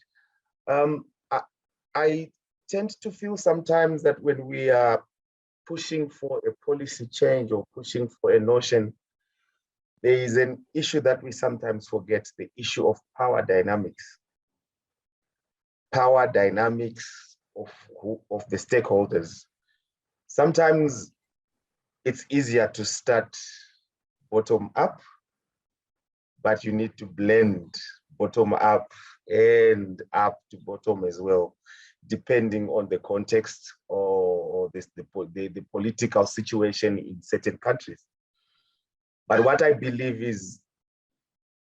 I tend to feel sometimes that when we are pushing for a policy change or pushing for a notion, there is an issue that we sometimes forget, the issue of power dynamics. Power dynamics of the stakeholders. Sometimes it's easier to start bottom up, but you need to blend bottom up and up to bottom as well, depending on the context or the political situation in certain countries. But what I believe is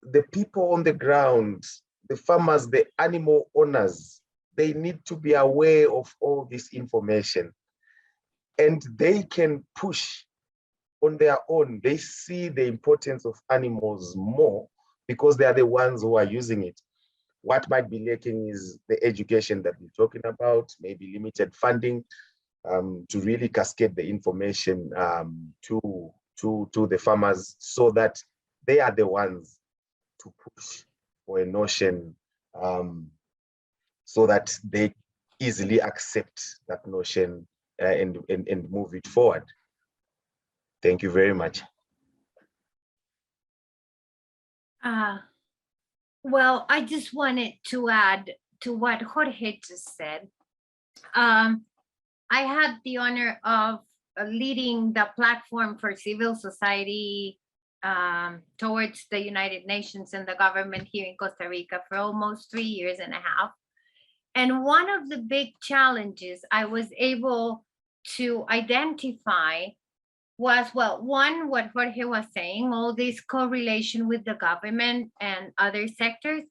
the people on the ground, the farmers, the animal owners, they need to be aware of all this information, and they can push on their own. They see the importance of animals more because they are the ones who are using it. What might be lacking is the education that we're talking about, maybe limited funding to really cascade the information to the farmers so that they are the ones to push for a notion so that they easily accept that notion and move it forward. Thank you very much. Well, I just wanted to add to what Jorge just said. I had the honor of leading the platform for civil society towards the United Nations and the government here in Costa Rica for almost 3.5 years. And one of the big challenges I was able to identify was, well, one, what Jorge was saying, all this correlation with the government and other sectors.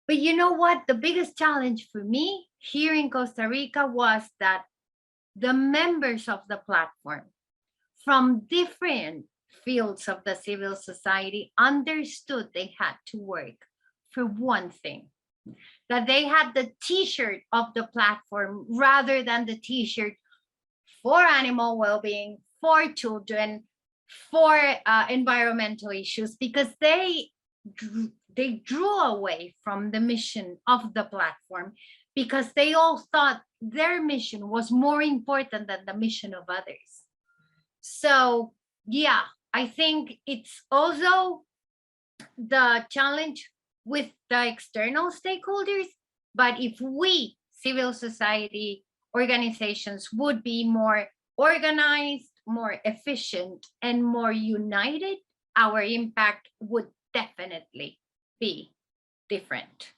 But you know what? The biggest challenge for me here in Costa Rica was that the members of the platform from different fields of the civil society understood they had to work for one thing, that they had the t-shirt of the platform rather than the t-shirt for animal well-being, for children, for environmental issues, because they drew away from the mission of the platform because they all thought their mission was more important than the mission of others. So yeah, I think it's also the challenge with the external stakeholders, but if we, civil society organizations, would be more organized, more efficient, and more united, our impact would definitely be different.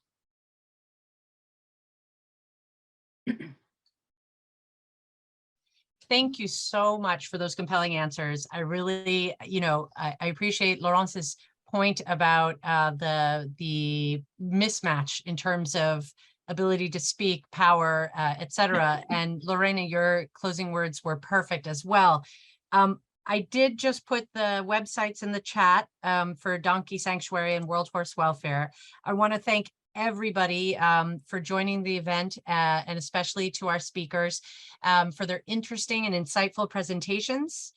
Thank you so much for those compelling answers. I really, I appreciate Laurence's point about the mismatch in terms of ability to speak, power, etc. And Lorena, your closing words were perfect as well. I did just put the websites in the chat for Donkey Sanctuary and World Horse Welfare. I want to thank everybody for joining the event and especially to our speakers for their interesting and insightful presentations.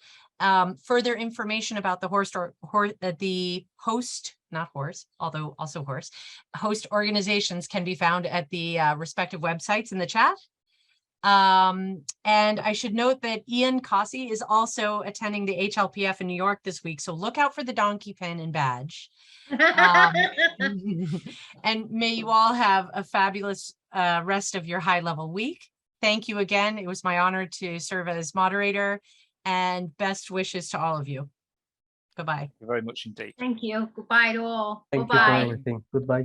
Further information about the host organizations can be found at the respective websites in the chat. And I should note that Ian Cossey is also attending the HLPF in New York this week, so look out for the donkey pin and badge. And may you all have a fabulous rest of your high-level week. Thank you again. It was my honor to serve as moderator, and best wishes to all of you. Bye-bye. Thank you very much indeed. Thank you. Goodbye to all. Thank you for everything. Goodbye.